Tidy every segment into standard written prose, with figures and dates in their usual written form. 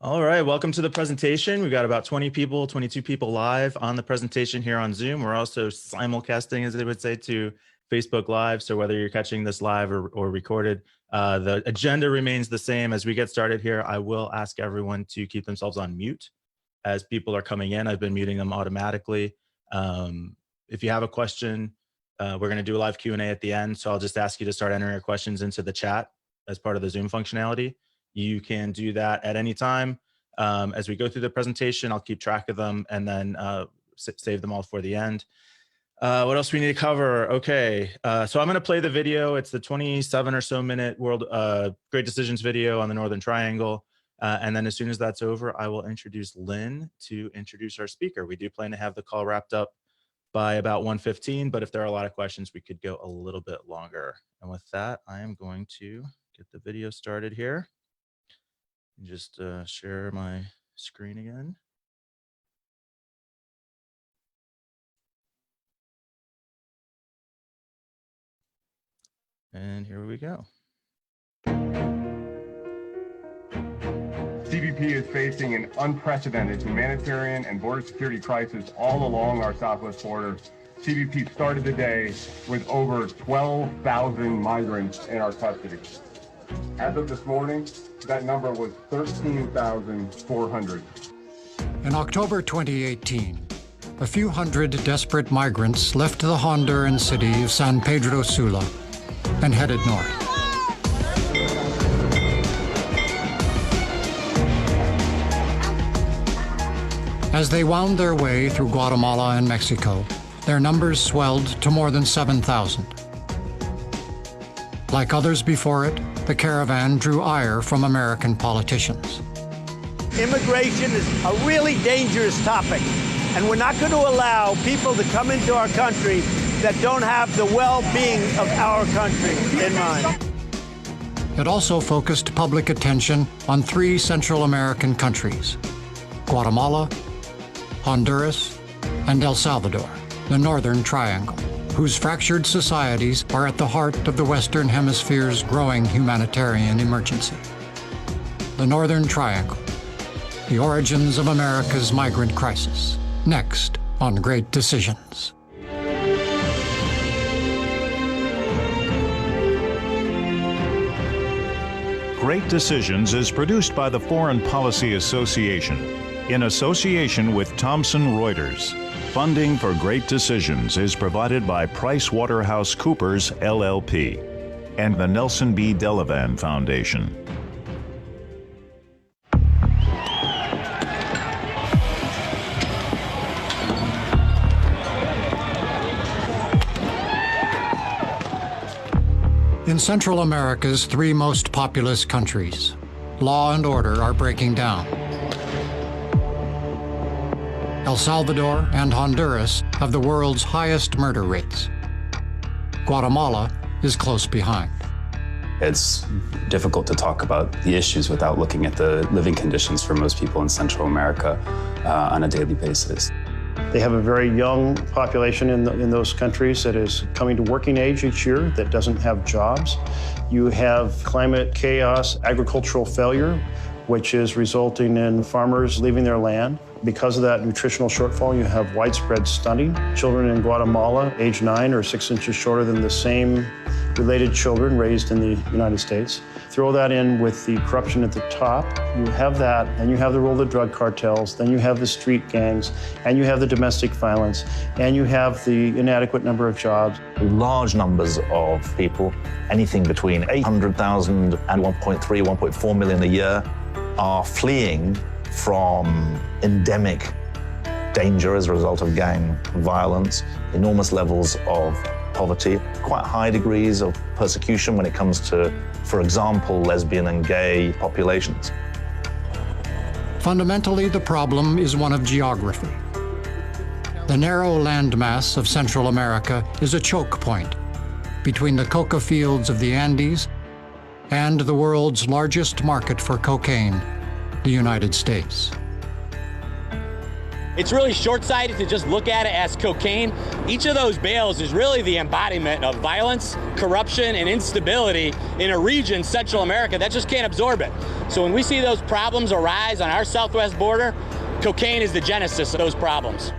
All right, welcome to the presentation. We've got about 20 people, 22 people live on the presentation here on Zoom. We're also simulcasting, as they would say, to Facebook Live. So whether you're catching this live or recorded, the agenda remains the same. As we get started here, I will ask everyone to keep themselves on mute as people are coming in. I've been muting them automatically. If you have a question, we're going to do a live Q&A at the end. So I'll just ask you to start entering your questions into the chat as part of the Zoom functionality. You can do that at any time. As we go through the presentation, I'll keep track of them and then save them all for the end. What else we need to cover? Okay, so I'm going to play the video. It's the 27 or so minute World Great Decisions video on the Northern Triangle. And then as soon as that's over, I will introduce Lynn to introduce our speaker. We do plan to have the call wrapped up by about 1:15, but if there are a lot of questions, we could go a little bit longer. And with that, I am going to get the video started here. Just share my screen again. And here we go. CBP is facing an unprecedented humanitarian and border security crisis all along our southwest border. CBP started the day with over 12,000 migrants in our custody. As of this morning, that number was 13,400. In October 2018, a few hundred desperate migrants left the Honduran city of San Pedro Sula and headed north. As they wound their way through Guatemala and Mexico, their numbers swelled to more than 7,000. Like others before it, the caravan drew ire from American politicians. Immigration is a really dangerous topic, and we're not going to allow people to come into our country that don't have the well-being of our country in mind. It also focused public attention on 3 Central American countries: Guatemala, Honduras, and El Salvador, the Northern Triangle, whose fractured societies are at the heart of the Western Hemisphere's growing humanitarian emergency. The Northern Triangle, the origins of America's migrant crisis, next on Great Decisions. Great Decisions is produced by the Foreign Policy Association in association with Thomson Reuters. Funding for Great Decisions is provided by PricewaterhouseCoopers LLP and the Nelson B. Delavan Foundation. In Central America's 3 most populous countries, law and order are breaking down. El Salvador and Honduras have the world's highest murder rates. Guatemala is close behind. It's difficult to talk about the issues without looking at the living conditions for most people in Central America on a daily basis. They have a very young population in those countries that is coming to working age each year that doesn't have jobs. You have climate chaos, agricultural failure, which is resulting in farmers leaving their land. Because of that nutritional shortfall, you have widespread stunting. Children in Guatemala, age 9 or 6 inches shorter than the same related children raised in the United States. Throw that in with the corruption at the top, you have that, and you have the role of the drug cartels, then you have the street gangs, and you have the domestic violence, and you have the inadequate number of jobs. Large numbers of people, anything between 800,000 and 1.3, 1.4 million a year, are fleeing from endemic danger as a result of gang violence, enormous levels of poverty, quite high degrees of persecution when it comes to, for example, lesbian and gay populations. Fundamentally, the problem is one of geography. The narrow landmass of Central America is a choke point between the coca fields of the Andes and the world's largest market for cocaine, the United States. It's really short-sighted to just look at it as cocaine. Each of those bales is really the embodiment of violence, corruption, and instability in a region, Central America, that just can't absorb it. So when we see those problems arise on our southwest border, cocaine is the genesis of those problems.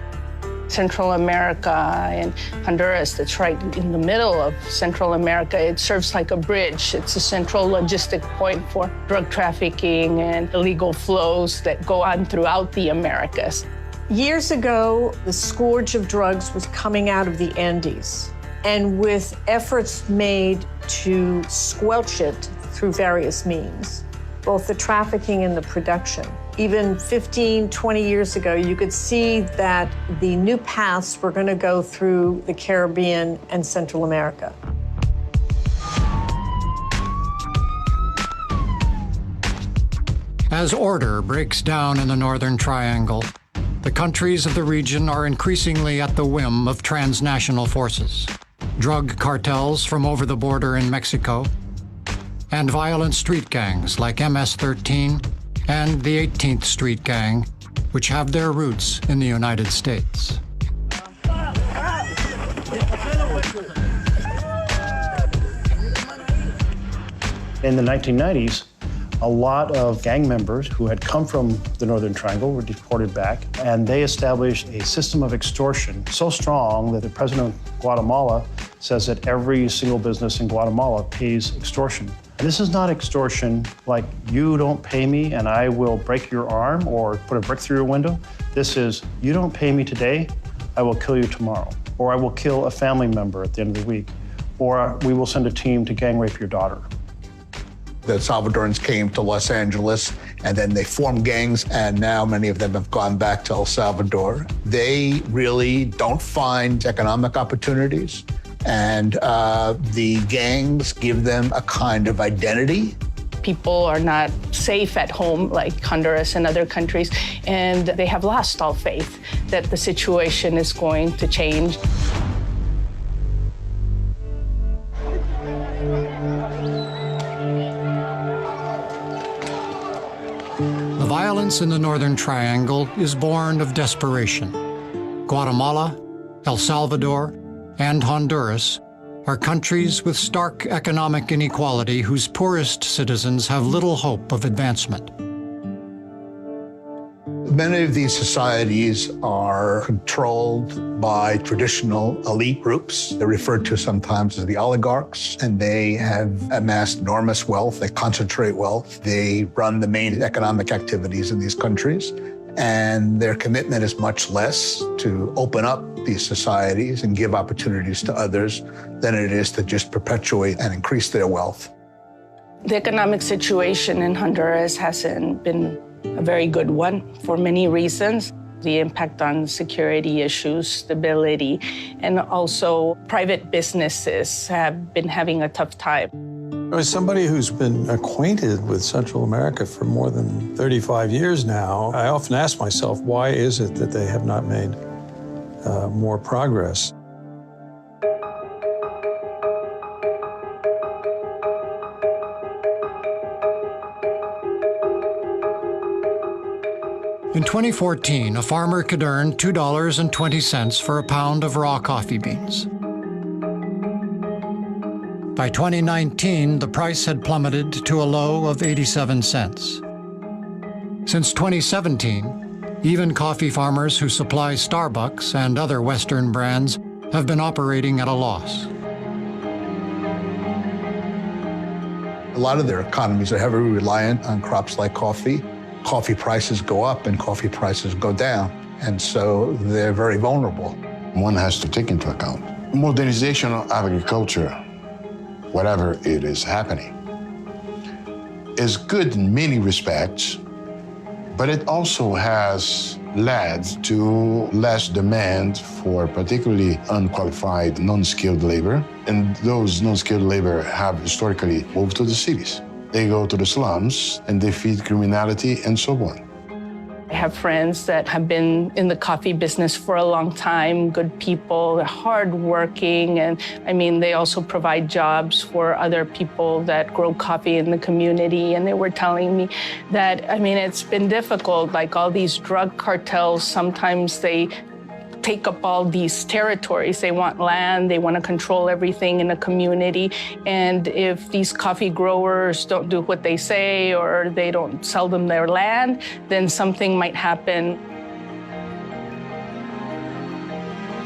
Central America and Honduras, that's right in the middle of Central America. It serves like a bridge. It's a central logistic point for drug trafficking and illegal flows that go on throughout the Americas. Years ago, the scourge of drugs was coming out of the Andes, and with efforts made to squelch it through various means, both the trafficking and the production. Even 15, 20 years ago, you could see that the new paths were going to go through the Caribbean and Central America. As order breaks down in the Northern Triangle, the countries of the region are increasingly at the whim of transnational forces, drug cartels from over the border in Mexico, and violent street gangs like MS-13 and the 18th Street Gang, which have their roots in the United States. In the 1990s, a lot of gang members who had come from the Northern Triangle were deported back, and they established a system of extortion so strong that the president of Guatemala says that every single business in Guatemala pays extortion. And this is not extortion like you don't pay me and I will break your arm or put a brick through your window. This is you don't pay me today, I will kill you tomorrow, or I will kill a family member at the end of the week, or we will send a team to gang rape your daughter. The Salvadorans came to Los Angeles, and then they formed gangs, and now many of them have gone back to El Salvador. They really don't find economic opportunities, and the gangs give them a kind of identity. People are not safe at home like Honduras and other countries, and they have lost all faith that the situation is going to change. The violence in the Northern Triangle is born of desperation. Guatemala, El Salvador, and Honduras are countries with stark economic inequality whose poorest citizens have little hope of advancement. Many of these societies are controlled by traditional elite groups. They're referred to sometimes as the oligarchs, and they have amassed enormous wealth. They concentrate wealth. They run the main economic activities in these countries, and their commitment is much less to open up these societies and give opportunities to others than it is to just perpetuate and increase their wealth. The economic situation in Honduras hasn't been a very good one for many reasons. The impact on security issues, stability, and also private businesses have been having a tough time. As somebody who's been acquainted with Central America for more than 35 years now, I often ask myself, why is it that they have not made more progress? In 2014, a farmer could earn $2.20 for a pound of raw coffee beans. By 2019, the price had plummeted to a low of 87 cents. Since 2017, even coffee farmers who supply Starbucks and other Western brands have been operating at a loss. A lot of their economies are heavily reliant on crops like coffee. Coffee prices go up and coffee prices go down, and so they're very vulnerable. One has to take into account modernization of agriculture, whatever it is happening, is good in many respects, but it also has led to less demand for particularly unqualified, non-skilled labor, and those non-skilled labor have historically moved to the cities. They go to the slums and they feed criminality and so on. I have friends that have been in the coffee business for a long time, good people, they're hardworking, and I mean, they also provide jobs for other people that grow coffee in the community. And they were telling me that, I mean, it's been difficult, like all these drug cartels, sometimes they take up all these territories. They want land, they want to control everything in the community. And if these coffee growers don't do what they say or they don't sell them their land, then something might happen.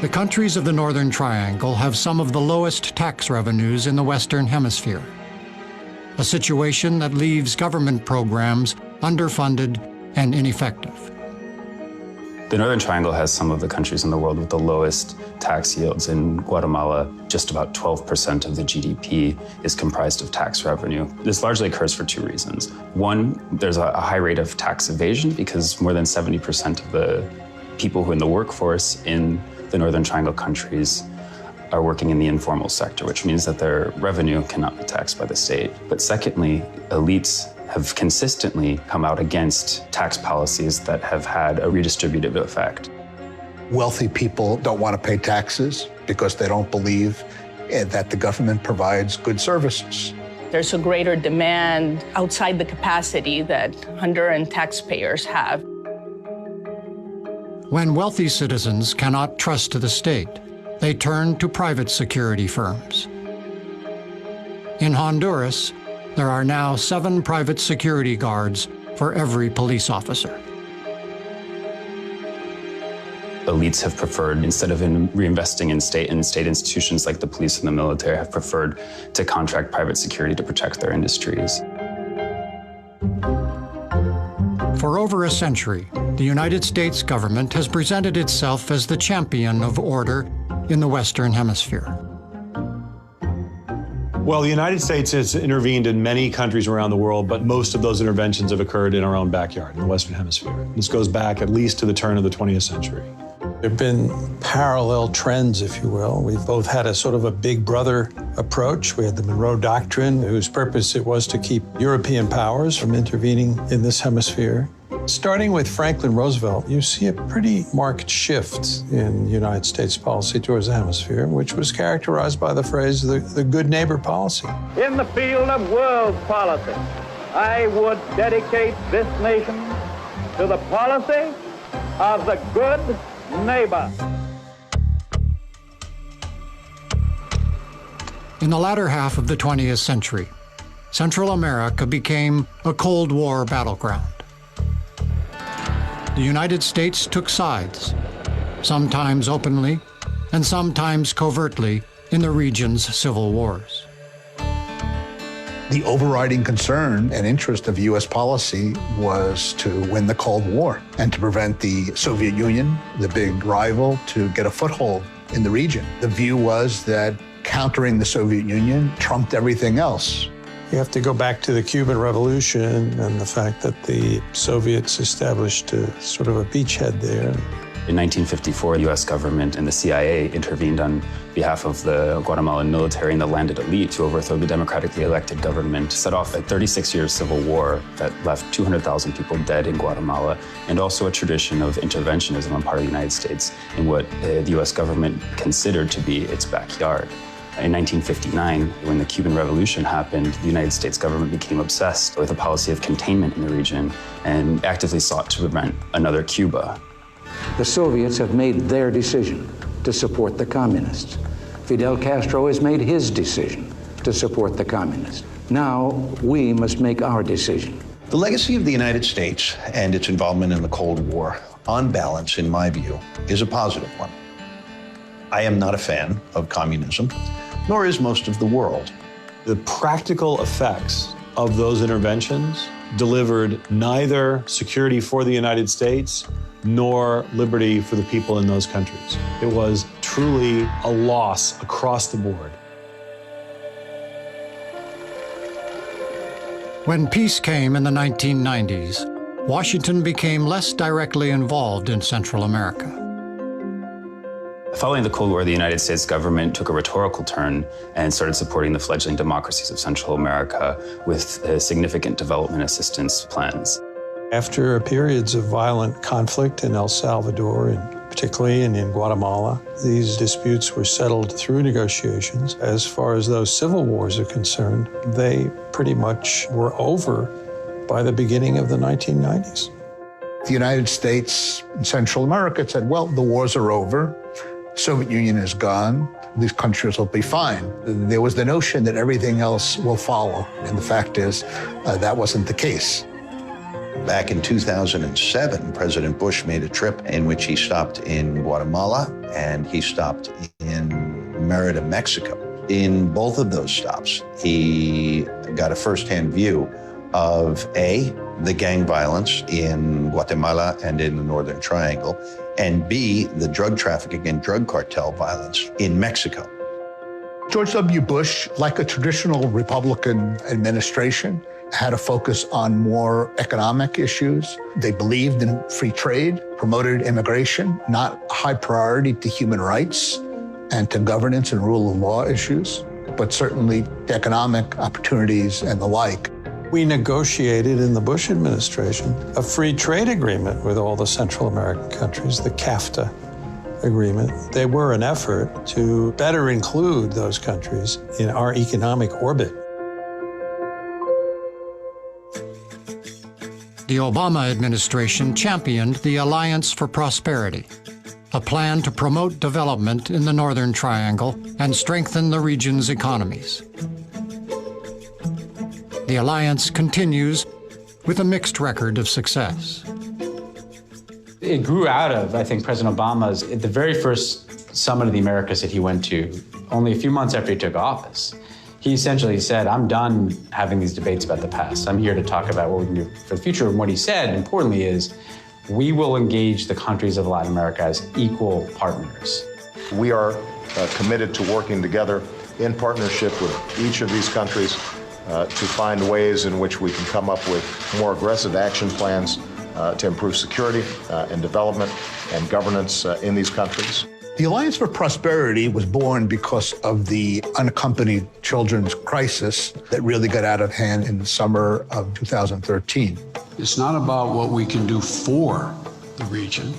The countries of the Northern Triangle have some of the lowest tax revenues in the Western Hemisphere, a situation that leaves government programs underfunded and ineffective. The Northern Triangle has some of the countries in the world with the lowest tax yields. In Guatemala, just about 12% of the GDP is comprised of tax revenue. This largely occurs for two reasons. One, there's a high rate of tax evasion because more than 70% of the people who are in the workforce in the Northern Triangle countries are working in the informal sector, which means that their revenue cannot be taxed by the state. But secondly, elites have consistently come out against tax policies that have had a redistributive effect. Wealthy people don't want to pay taxes because they don't believe that the government provides good services. There's a greater demand outside the capacity that Honduran taxpayers have. When wealthy citizens cannot trust the state, they turn to private security firms. In Honduras, there are now 7 private security guards for every police officer. Elites have preferred, instead of reinvesting in state institutions like the police and the military, have preferred to contract private security to protect their industries. For over a century, the United States government has presented itself as the champion of order in the Western Hemisphere. Well, the United States has intervened in many countries around the world, but most of those interventions have occurred in our own backyard, in the Western Hemisphere. This goes back at least to the turn of the 20th century. There have been parallel trends, if you will. We've both had a sort of a big brother approach. We had the Monroe Doctrine, whose purpose it was to keep European powers from intervening in this hemisphere. Starting with Franklin Roosevelt, you see a pretty marked shift in United States policy towards the hemisphere, which was characterized by the phrase, the good neighbor policy. In the field of world policy, I would dedicate this nation to the policy of the good neighbor. In the latter half of the 20th century, Central America became a Cold War battleground. The United States took sides, sometimes openly and sometimes covertly, in the region's civil wars. The overriding concern and interest of U.S. policy was to win the Cold War and to prevent the Soviet Union, the big rival, to get a foothold in the region. The view was that countering the Soviet Union trumped everything else. You have to go back to the Cuban Revolution and the fact that the Soviets established sort of a beachhead there. In 1954, the U.S. government and the CIA intervened on behalf of the Guatemalan military and the landed elite to overthrow the democratically elected government, set off a 36-year civil war that left 200,000 people dead in Guatemala, and also a tradition of interventionism on part of the United States in what the U.S. government considered to be its backyard. In 1959, when the Cuban Revolution happened, the United States government became obsessed with a policy of containment in the region and actively sought to prevent another Cuba. The Soviets have made their decision to support the communists. Fidel Castro has made his decision to support the communists. Now, we must make our decision. The legacy of the United States and its involvement in the Cold War, on balance, in my view, is a positive one. I am not a fan of communism, nor is most of the world. The practical effects of those interventions delivered neither security for the United States nor liberty for the people in those countries. It was truly a loss across the board. When peace came in the 1990s, Washington became less directly involved in Central America. Following the Cold War, the United States government took a rhetorical turn and started supporting the fledgling democracies of Central America with significant development assistance plans. After periods of violent conflict in El Salvador, and particularly in Guatemala, these disputes were settled through negotiations. As far as those civil wars are concerned, they pretty much were over by the beginning of the 1990s. The United States and Central America said, well, the wars are over. Soviet Union is gone. These countries will be fine. There was the notion that everything else will follow. And the fact is, that wasn't the case. Back in 2007, President Bush made a trip in which he stopped in Guatemala and he stopped in Merida, Mexico. In both of those stops, he got a firsthand view of A, the gang violence in Guatemala and in the Northern Triangle, and B, the drug trafficking and drug cartel violence in Mexico. George W. Bush, like a traditional Republican administration, had a focus on more economic issues. They believed in free trade, promoted immigration, not a high priority to human rights and to governance and rule of law issues, but certainly economic opportunities and the like. We negotiated in the Bush administration a free trade agreement with all the Central American countries, the CAFTA agreement. They were an effort to better include those countries in our economic orbit. The Obama administration championed the Alliance for Prosperity, a plan to promote development in the Northern Triangle and strengthen the region's economies. The alliance continues with a mixed record of success. It grew out of, I think, President Obama's, at the very first Summit of the Americas that he went to, only a few months after he took office. He essentially said, I'm done having these debates about the past. I'm here to talk about what we can do for the future. And what he said, importantly, is we will engage the countries of Latin America as equal partners. We are committed to working together in partnership with each of these countries to find ways in which we can come up with more aggressive action plans to improve security and development and governance in these countries. The Alliance for Prosperity was born because of the unaccompanied children's crisis that really got out of hand in the summer of 2013. It's not about what we can do for the region.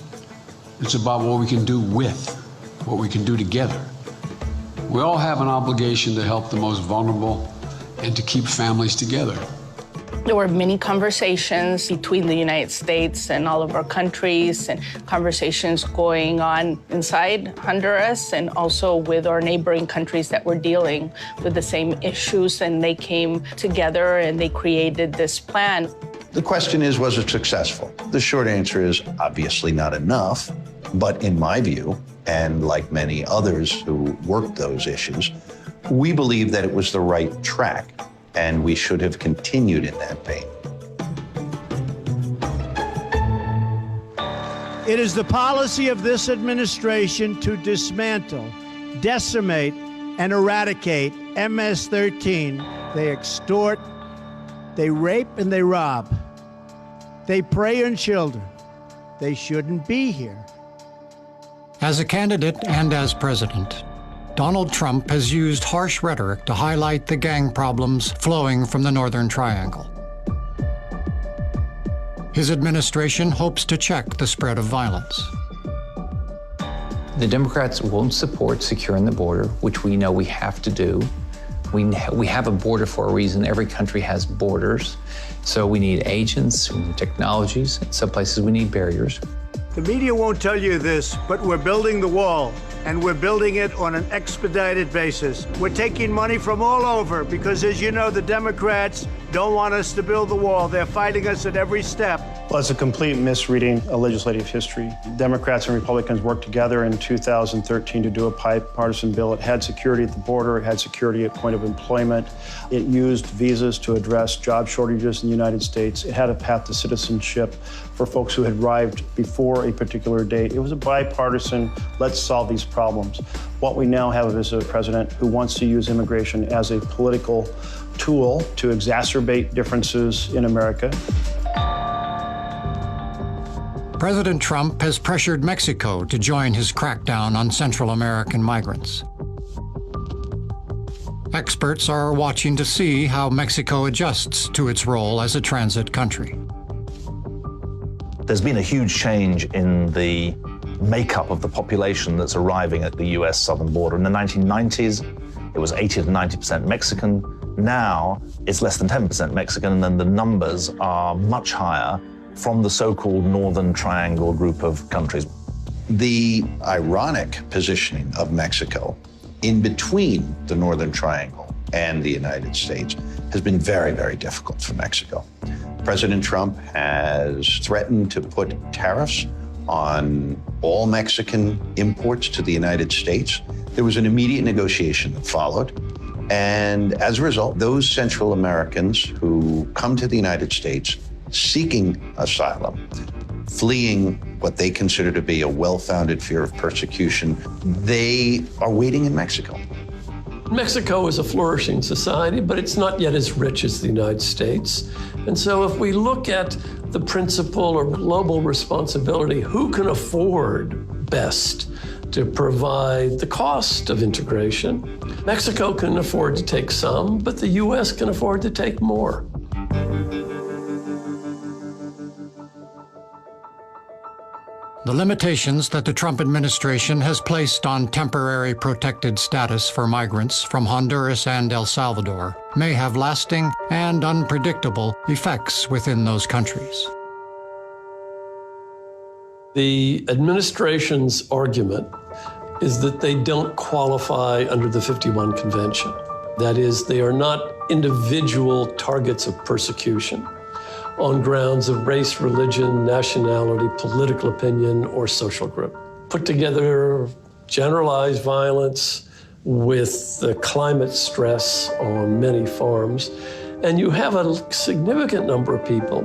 It's about what we can do with, what we can do together. We all have an obligation to help the most vulnerable and to keep families together. There were many conversations between the United States and all of our countries, and conversations going on inside Honduras and also with our neighboring countries that were dealing with the same issues. And they came together and they created this plan. The question is, was it successful? The short answer is obviously not enough. But in my view, and like many others who worked those issues, we believe that it was the right track. And we should have continued in that vein. It is the policy of this administration to dismantle, decimate, and eradicate MS-13. They extort, they rape, and they rob. They prey on children. They shouldn't be here. As a candidate and as president, Donald Trump has used harsh rhetoric to highlight the gang problems flowing from the Northern Triangle. His administration hopes to check the spread of violence. The Democrats won't support securing the border, which we know we have to do. We have a border for a reason. Every country has borders. So we need agents, we need technologies. In some places we need barriers. The media won't tell you this, but we're building the wall, and we're building it on an expedited basis. We're taking money from all over because, as you know, the Democrats don't want us to build the wall. They're fighting us at every step. Well, it's a complete misreading of legislative history. Democrats and Republicans worked together in 2013 to do a bipartisan bill. It had security at the border. It had security at point of employment. It used visas to address job shortages in the United States. It had a path to citizenship for folks who had arrived before a particular date. It was a bipartisan, let's solve these problems. What we now have is a president who wants to use immigration as a political tool to exacerbate differences in America. President Trump has pressured Mexico to join his crackdown on Central American migrants. Experts are watching to see how Mexico adjusts to its role as a transit country. There's been a huge change in the makeup of the population that's arriving at the US southern border. In the 1990s, it was 80 to 90% Mexican. Now, it's less than 10% Mexican, and then the numbers are much higher from the so-called Northern Triangle group of countries. The ironic positioning of Mexico in between the Northern Triangle and the United States has been very, very difficult for Mexico. President Trump has threatened to put tariffs on all Mexican imports to the United States. There was an immediate negotiation that followed. And as a result, those Central Americans who come to the United States seeking asylum, fleeing what they consider to be a well-founded fear of persecution, they are waiting in Mexico. Mexico is a flourishing society, but it's not yet as rich as the United States. And so if we look at the principle or global responsibility, who can afford best to provide the cost of integration? Mexico can afford to take some, but the US can afford to take more. The limitations that the Trump administration has placed on temporary protected status for migrants from Honduras and El Salvador may have lasting and unpredictable effects within those countries. The administration's argument is that they don't qualify under the 51 Convention. That is, they are not individual targets of persecution on grounds of race, religion, nationality, political opinion, or social group. Put together generalized violence with the climate stress on many farms, and you have a significant number of people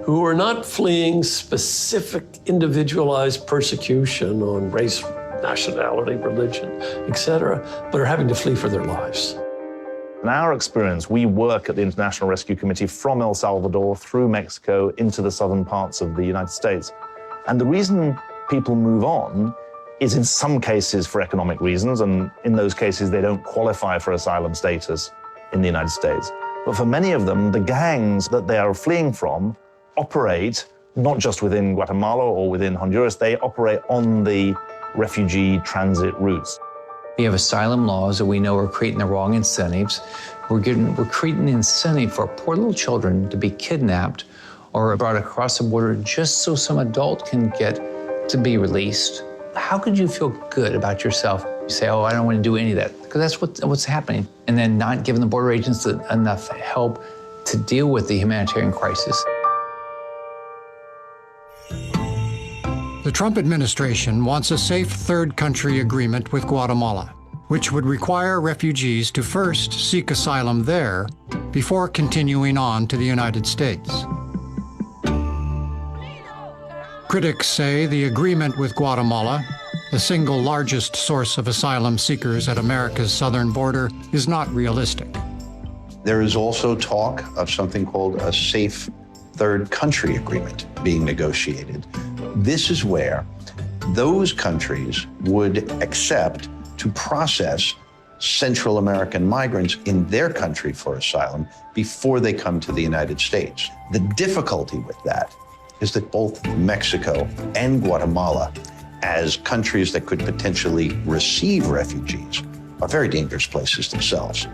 who are not fleeing specific individualized persecution on race, nationality, religion, etc., but are having to flee for their lives. In our experience, we work at the International Rescue Committee from El Salvador through Mexico into the southern parts of the United States. And the reason people move on is in some cases for economic reasons, and in those cases they don't qualify for asylum status in the United States. But for many of them, the gangs that they are fleeing from operate not just within Guatemala or within Honduras, they operate on the refugee transit routes. We have asylum laws that we know are creating the wrong incentives. We're creating the incentive for poor little children to be kidnapped or brought across the border just so some adult can get to be released. How could you feel good about yourself? You say, oh, I don't want to do any of that, because that's what's happening. And then not giving the border agents enough help to deal with the humanitarian crisis. The Trump administration wants a safe third country agreement with Guatemala, which would require refugees to first seek asylum there before continuing on to the United States. Critics say the agreement with Guatemala, the single largest source of asylum seekers at America's southern border, is not realistic. There is also talk of something called a safe third country agreement being negotiated. This is where those countries would accept to process Central American migrants in their country for asylum before they come to the United States. The difficulty with that is that both Mexico and Guatemala, as countries that could potentially receive refugees, are very dangerous places themselves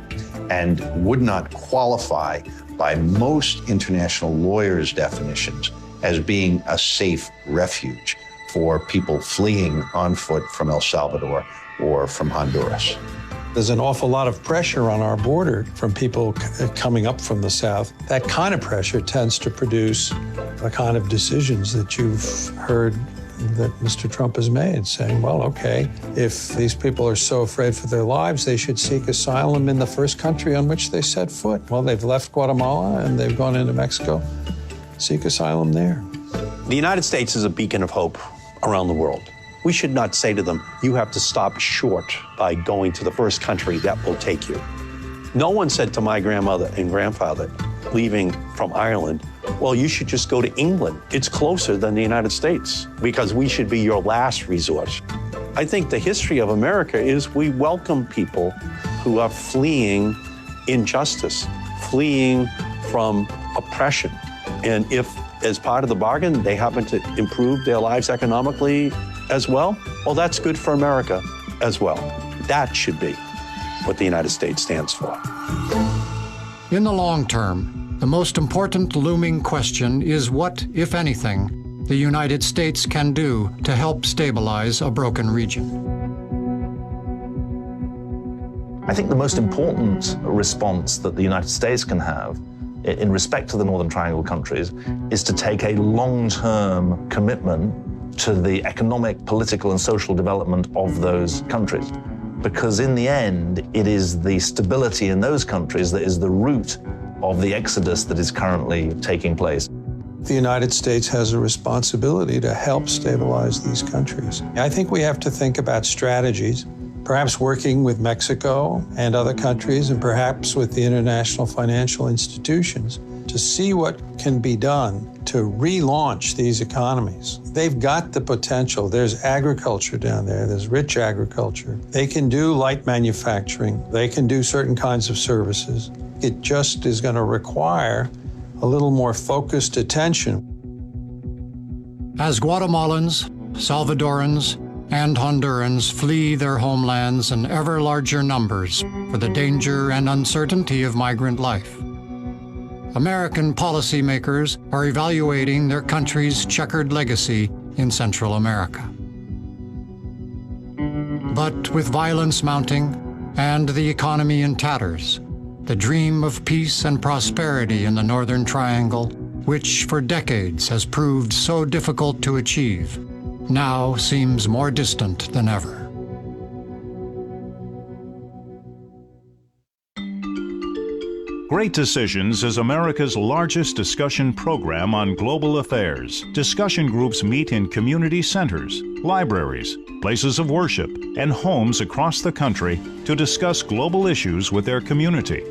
and would not qualify by most international lawyers' definitions as being a safe refuge for people fleeing on foot from El Salvador or from Honduras. There's an awful lot of pressure on our border from people coming up from the south. That kind of pressure tends to produce the kind of decisions that you've heard that Mr. Trump has made, saying, well, okay, if these people are so afraid for their lives, they should seek asylum in the first country on which they set foot. Well, they've left Guatemala and they've gone into Mexico. Seek asylum there. The United States is a beacon of hope around the world. We should not say to them, you have to stop short by going to the first country that will take you. No one said to my grandmother and grandfather, leaving from Ireland, well, you should just go to England. It's closer than the United States, because we should be your last resort. I think the history of America is we welcome people who are fleeing injustice, fleeing from oppression. And if as part of the bargain, they happen to improve their lives economically as well, well, that's good for America as well. That should be what the United States stands for. In the long term, the most important looming question is what, if anything, the United States can do to help stabilize a broken region. I think the most important response that the United States can have in respect to the Northern Triangle countries is to take a long-term commitment to the economic, political, and social development of those countries. Because in the end, it is the stability in those countries that is the root of the exodus that is currently taking place. The United States has a responsibility to help stabilize these countries. I think we have to think about strategies, perhaps working with Mexico and other countries, and perhaps with the international financial institutions, to see what can be done to relaunch these economies. They've got the potential. There's agriculture down there. There's rich agriculture. They can do light manufacturing. They can do certain kinds of services. It just is going to require a little more focused attention. As Guatemalans, Salvadorans, and Hondurans flee their homelands in ever larger numbers for the danger and uncertainty of migrant life, American policymakers are evaluating their country's checkered legacy in Central America. But with violence mounting and the economy in tatters, the dream of peace and prosperity in the Northern Triangle, which for decades has proved so difficult to achieve, now seems more distant than ever. Great Decisions is America's largest discussion program on global affairs. Discussion groups meet in community centers, libraries, places of worship, and homes across the country to discuss global issues with their community.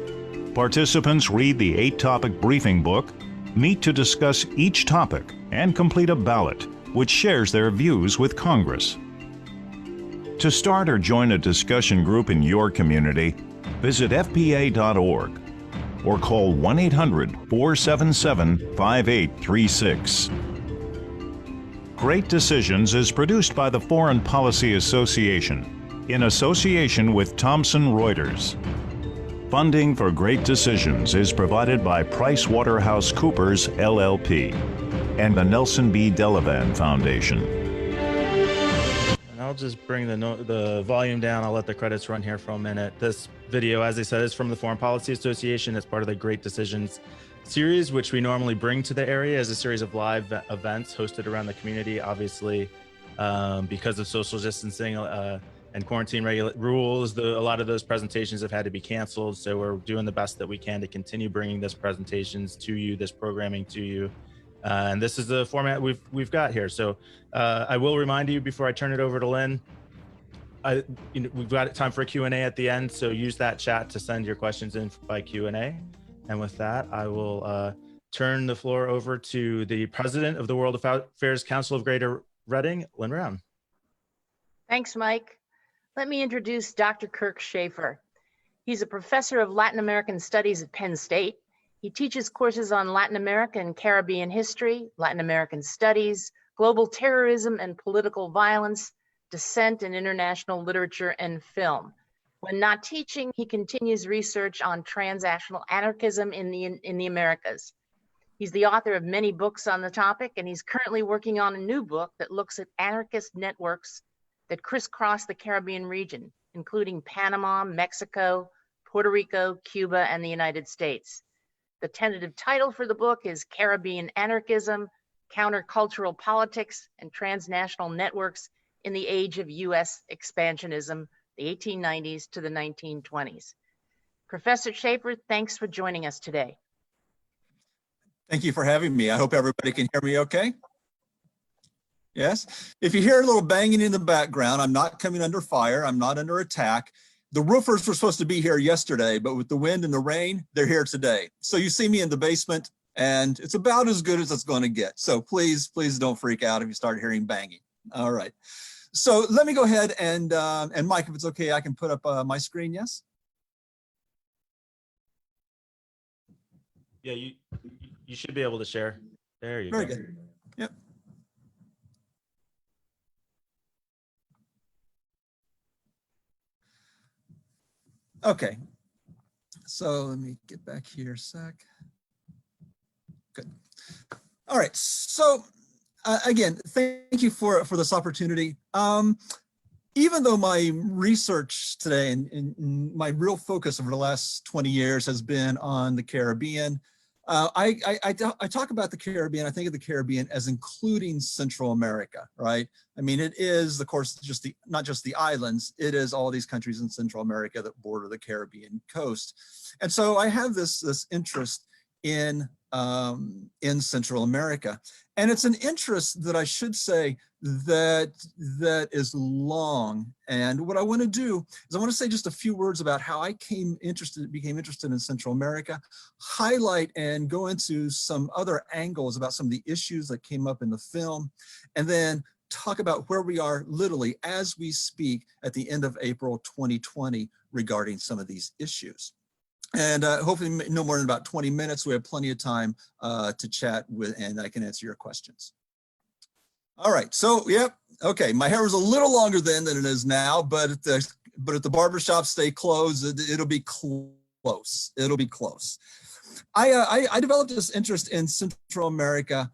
Participants read the 8-topic briefing book, meet to discuss each topic, and complete a ballot, which shares their views with Congress. To start or join a discussion group in your community, visit fpa.org or call 1-800-477-5836. Great Decisions is produced by the Foreign Policy Association in association with Thomson Reuters. Funding for Great Decisions is provided by PricewaterhouseCoopers LLP and the Nelson B. Delavan Foundation. And I'll just bring the volume down. I'll let the credits run here for a minute. This video, as I said, is from the Foreign Policy Association. It's part of the Great Decisions series, which we normally bring to the area as a series of live events hosted around the community. Obviously, because of social distancing and quarantine rules, a lot of those presentations have had to be canceled. So we're doing the best that we can to continue bringing this presentations to you, this programming to you. And this is the format we've got here. So I will remind you before I turn it over to Lynn, we've got time for a Q&A at the end. So use that chat to send your questions in by Q&A. And with that, I will turn the floor over to the president of the World Affairs Council of Greater Reading, Lynn Brown. Thanks, Mike. Let me introduce Dr. Kirk Shaffer. He's a professor of Latin American Studies at Penn State. He teaches courses on Latin American and Caribbean history, Latin American studies, global terrorism and political violence, dissent and international literature and film. When not teaching, he continues research on transnational anarchism in the Americas. He's the author of many books on the topic, and he's currently working on a new book that looks at anarchist networks that crisscross the Caribbean region, including Panama, Mexico, Puerto Rico, Cuba, and the United States. The tentative title for the book is Caribbean Anarchism, Countercultural Politics, and Transnational Networks in the Age of U.S. Expansionism, the 1890s to the 1920s. Professor Shaffer, thanks for joining us today. Thank you for having me. I hope everybody can hear me okay. Yes. If you hear a little banging in the background, I'm not coming under fire. I'm not under attack. The roofers were supposed to be here yesterday, but with the wind and the rain, they're here today. So you see me in the basement, and it's about as good as it's going to get. So please don't freak out if you start hearing banging. All right. So let me go ahead and Mike, if it's okay, I can put up my screen, yes? Yeah, you should be able to share. There you Very go. good. Yep. Okay. So let me get back here a sec. Good. All right. So again, thank you for this opportunity. Even though my research today and my real focus over the last 20 years has been on the Caribbean, I talk about the Caribbean. I think of the Caribbean as including Central America, right? I mean, it is, of course, not just the islands. It is all these countries in Central America that border the Caribbean coast, and so I have this interest in Central America, and it's an interest that I should say that is long. And what I want to do is I want to say just a few words about how I became interested in Central America, highlight and go into some other angles about some of the issues that came up in the film, and then talk about where we are literally as we speak at the end of April 2020 regarding some of these issues. And hopefully no more than about 20 minutes. We have plenty of time to chat with, and I can answer your questions. All right, so yep, okay. My hair was a little longer then than it is now, but if the barbershop stay closed, it'll be close. It'll be close. I developed this interest in Central America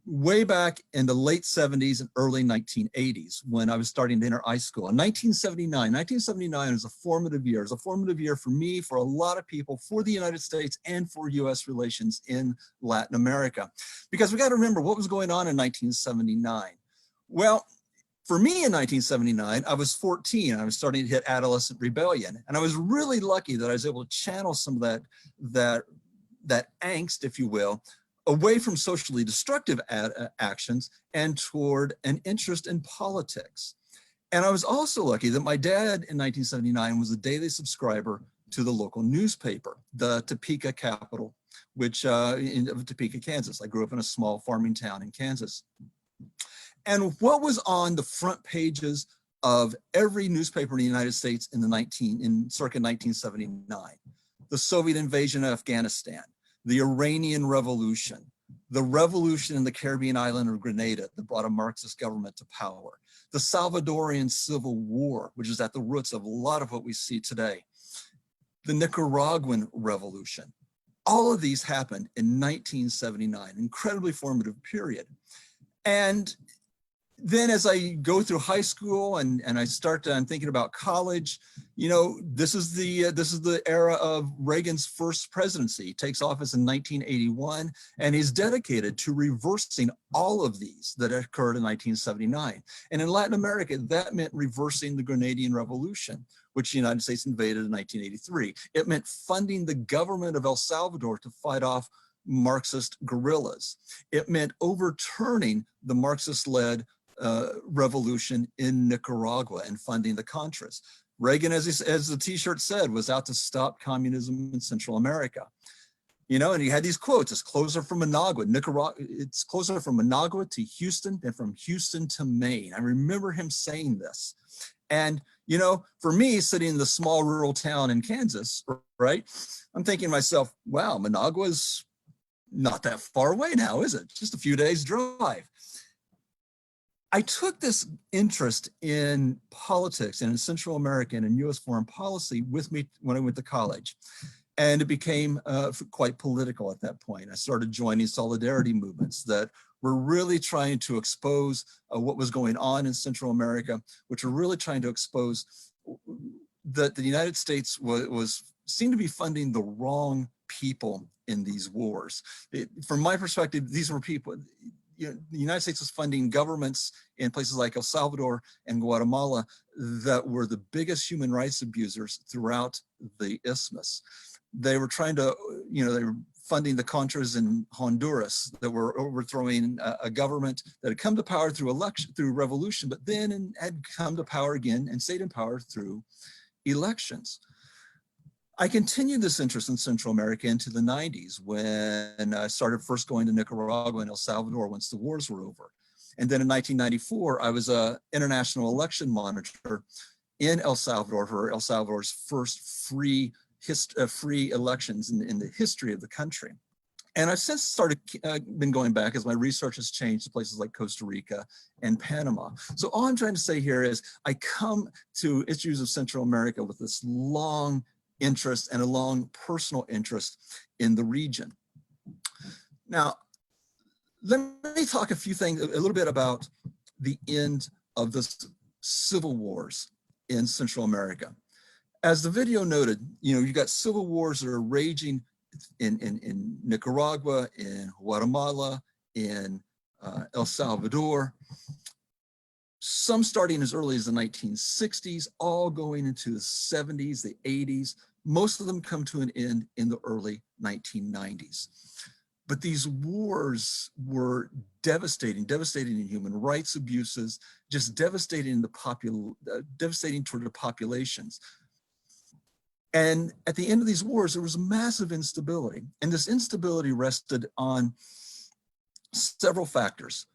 way back in the late 70s and early 1980s when I was starting to enter high school. In 1979 was a formative year. It was a formative year for me, for a lot of people, for the United States, and for U.S. relations in Latin America. Because we got to remember what was going on in 1979. Well, for me in 1979, I was 14. I was starting to hit adolescent rebellion. And I was really lucky that I was able to channel some of that angst, if you will, away from socially destructive actions and toward an interest in politics. And I was also lucky that my dad in 1979 was a daily subscriber to the local newspaper, the Topeka Capital, which in Topeka, Kansas. I grew up in a small farming town in Kansas. And what was on the front pages of every newspaper in the United States in circa 1979? The Soviet invasion of Afghanistan, the Iranian Revolution, the revolution in the Caribbean island of Grenada that brought a Marxist government to power, the Salvadorian Civil War, which is at the roots of a lot of what we see today, the Nicaraguan Revolution. All of these happened in 1979, incredibly formative period. And then as I go through high school and I'm thinking about college, you know, this is the era of Reagan's first presidency. He takes office in 1981, and he's dedicated to reversing all of these that occurred in 1979. And in Latin America, that meant reversing the Grenadian Revolution, which the United States invaded in 1983. It meant funding the government of El Salvador to fight off Marxist guerrillas. It meant overturning the Marxist-led revolution in Nicaragua and funding the Contras. Reagan, as the t-shirt said, was out to stop communism in Central America. You know, and he had these quotes: "It's closer from Managua, Nicaragua. It's closer from Managua to Houston than from Houston to Maine." I remember him saying this. And, you know, for me, sitting in the small rural town in Kansas, right, I'm thinking to myself, wow, Managua's not that far away now, is it? Just a few days drive. I took this interest in politics and in Central American and U.S. foreign policy with me when I went to college. And it became quite political at that point. I started joining solidarity movements that were really trying to expose what was going on in Central America, which were really trying to expose that the United States seemed to be funding the wrong people in these wars. From my perspective, these were people. You know, the United States was funding governments in places like El Salvador and Guatemala that were the biggest human rights abusers throughout the isthmus. They were trying to, you know, they were funding the Contras in Honduras that were overthrowing a government that had come to power through revolution, but then had come to power again and stayed in power through elections. I continued this interest in Central America into the 90s when I started first going to Nicaragua and El Salvador once the wars were over. And then in 1994, I was an international election monitor in El Salvador for El Salvador's first free elections in the history of the country. And I've since been going back as my research has changed to places like Costa Rica and Panama. So all I'm trying to say here is I come to issues of Central America with this long interest and a long personal interest in the region. Now, let me talk a little bit about the end of the civil wars in Central America. As the video noted, you've got civil wars that are raging in Nicaragua, in Guatemala, in El Salvador, some starting as early as the 1960s, all going into the 70s, the 80s. Most of them come to an end in the early 1990s. But these wars were devastating in human rights abuses, just devastating toward the populations. And at the end of these wars, there was massive instability. And this instability rested on several factors,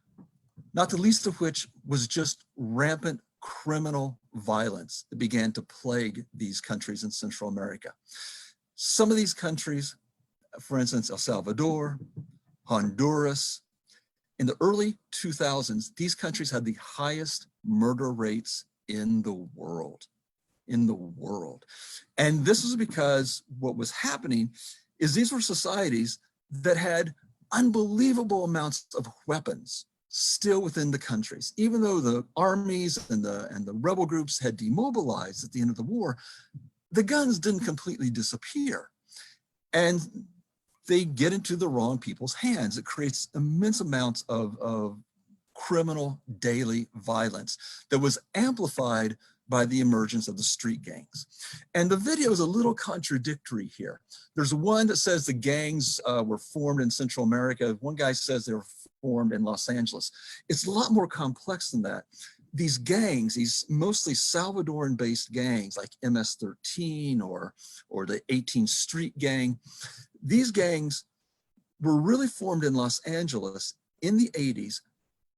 not the least of which was just rampant criminal violence that began to plague these countries in Central America. Some of these countries, for instance, El Salvador, Honduras, in the early 2000s, these countries had the highest murder rates in the world. And this was because what was happening is these were societies that had unbelievable amounts of weapons still within the countries. Even though the armies and the rebel groups had demobilized at the end of the war, the guns didn't completely disappear. And they get into the wrong people's hands. It creates immense amounts of criminal daily violence that was amplified by the emergence of the street gangs. And the video is a little contradictory here. There's one that says the gangs were formed in Central America. One guy says they were formed in Los Angeles. It's a lot more complex than that. These gangs, these mostly Salvadoran-based gangs like MS-13 or the 18th Street Gang, these gangs were really formed in Los Angeles in the 80s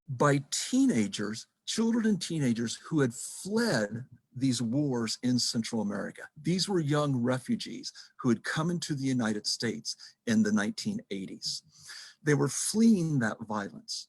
by teenagers, children and teenagers who had fled these wars in Central America. These were young refugees who had come into the United States in the 1980s. They were fleeing that violence.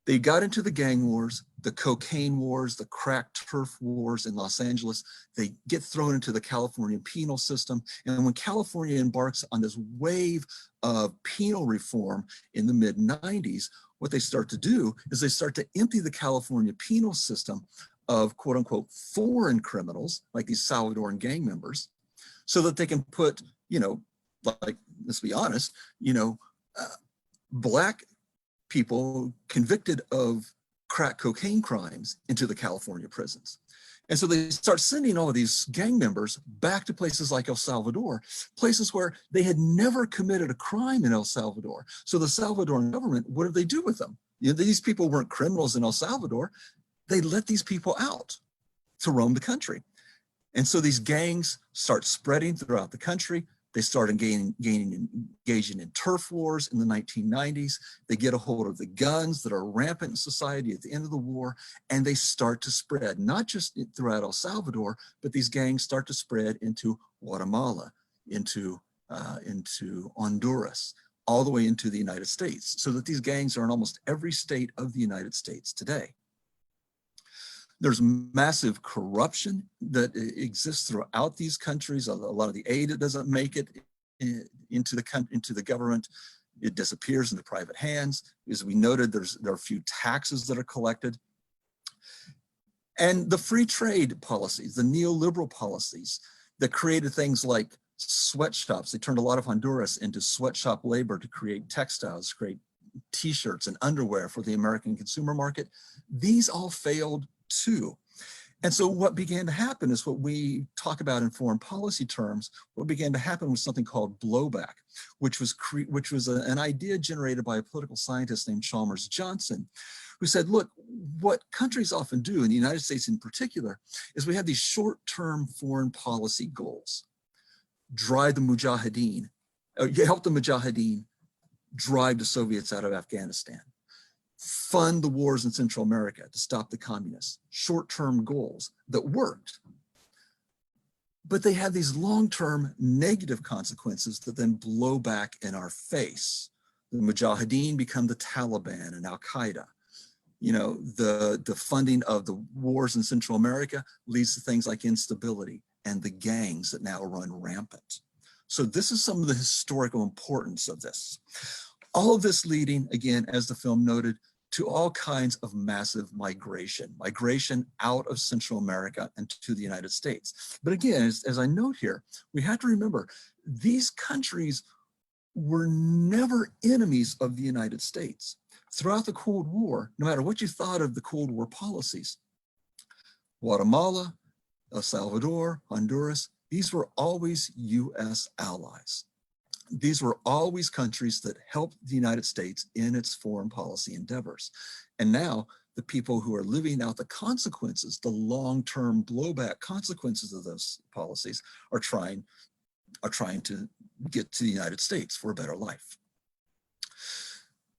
They got into the gang wars, the cocaine wars, the crack turf wars in Los Angeles. They get thrown into the California penal system. And when California embarks on this wave of penal reform in the mid-90s, what they start to do is they start to empty the California penal system of quote unquote foreign criminals, like these Salvadoran gang members, so that they can put, like, let's be honest, Black people convicted of crack cocaine crimes into the California prisons. And so they start sending all of these gang members back to places like El Salvador, places where they had never committed a crime in El Salvador. So the Salvadoran government, what did they do with them? These people weren't criminals in El Salvador. They let these people out to roam the country. And so these gangs start spreading throughout the country. They start engaging in turf wars in the 1990s. They get a hold of the guns that are rampant in society at the end of the war, and they start to spread, not just throughout El Salvador, but these gangs start to spread into Guatemala, into Honduras, all the way into the United States, so that these gangs are in almost every state of the United States today. There's massive corruption that exists throughout these countries. A lot of the aid that doesn't make it into the government, it disappears into private hands. As we noted, there are a few taxes that are collected. And the free trade policies, the neoliberal policies that created things like sweatshops. They turned a lot of Honduras into sweatshop labor to create textiles, create t-shirts and underwear for the American consumer market. These all failed too. And so what began to happen is what we talk about in foreign policy terms. What began to happen was something called blowback, which was an idea generated by a political scientist named Chalmers Johnson, who said, look, what countries often do, in the United States in particular, is we have these short-term foreign policy goals. Drive the Mujahideen, help the Mujahideen drive the Soviets out of Afghanistan. Fund the wars in Central America to stop the communists. Short-term goals that worked. But they have these long-term negative consequences that then blow back in our face. The Mujahideen become the Taliban and Al-Qaeda. You know, the funding of the wars in Central America leads to things like instability and the gangs that now run rampant. So this is some of the historical importance of this. All of this leading, again, as the film noted, to all kinds of massive migration out of Central America and to the United States. But again, as I note here, we have to remember these countries were never enemies of the United States. Throughout the Cold War, no matter what you thought of the Cold War policies, Guatemala, El Salvador, Honduras, these were always US allies. These were always countries that helped the United States in its foreign policy endeavors. And now the people who are living out the consequences, the long-term blowback consequences of those policies are trying to get to the United States for a better life.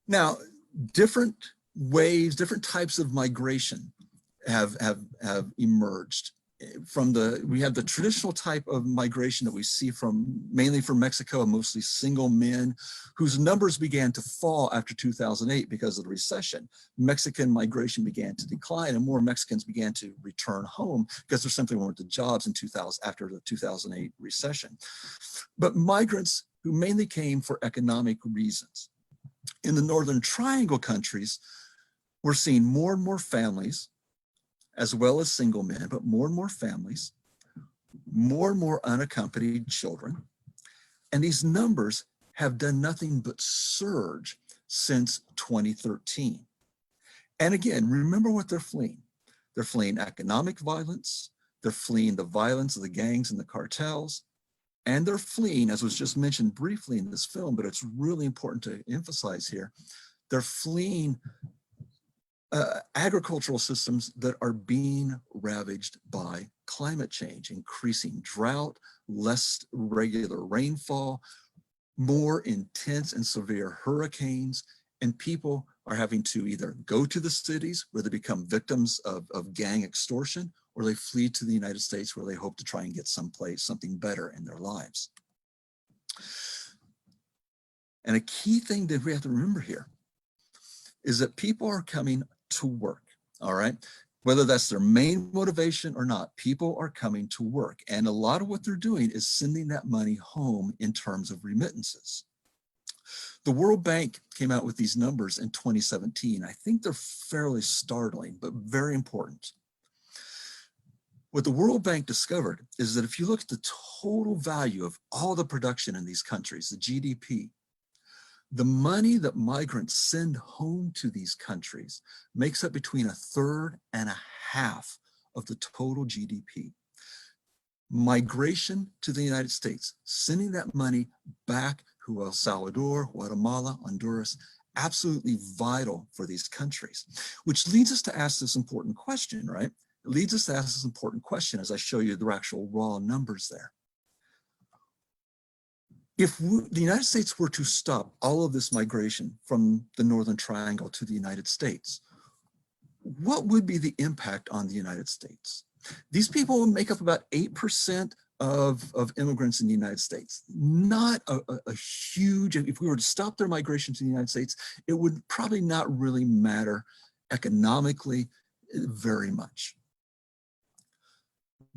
Now, different waves, different types of migration have emerged. We have the traditional type of migration that we see mainly from Mexico, mostly single men whose numbers began to fall after 2008 because of the recession. Mexican migration began to decline and more Mexicans began to return home because there simply weren't the jobs after the 2008 recession. But migrants who mainly came for economic reasons. In the Northern Triangle countries, we're seeing more and more families, as well as single men, but more and more families, more and more unaccompanied children. And these numbers have done nothing but surge since 2013. And again, remember what they're fleeing. They're fleeing economic violence, they're fleeing the violence of the gangs and the cartels, and they're fleeing, as was just mentioned briefly in this film, but it's really important to emphasize here, they're fleeing agricultural systems that are being ravaged by climate change, increasing drought, less regular rainfall, more intense and severe hurricanes, and people are having to either go to the cities where they become victims of gang extortion, or they flee to the United States where they hope to try and get something better in their lives. And a key thing that we have to remember here is that people are coming to work, all right? Whether that's their main motivation or not, people are coming to work. And a lot of what they're doing is sending that money home in terms of remittances. The World Bank came out with these numbers in 2017. I think they're fairly startling, but very important. What the World Bank discovered is that if you look at the total value of all the production in these countries, the GDP, the money that migrants send home to these countries makes up between 1/3 and 1/2 of the total GDP. Migration to the United States, sending that money back to El Salvador, Guatemala, Honduras, absolutely vital for these countries, which leads us to ask this important question, right? It leads us to ask this important question as I show you the actual raw numbers there. If the United States were to stop all of this migration from the Northern Triangle to the United States, what would be the impact on the United States? These people make up about 8% of immigrants in the United States. Not a huge, if we were to stop their migration to the United States, it would probably not really matter economically very much.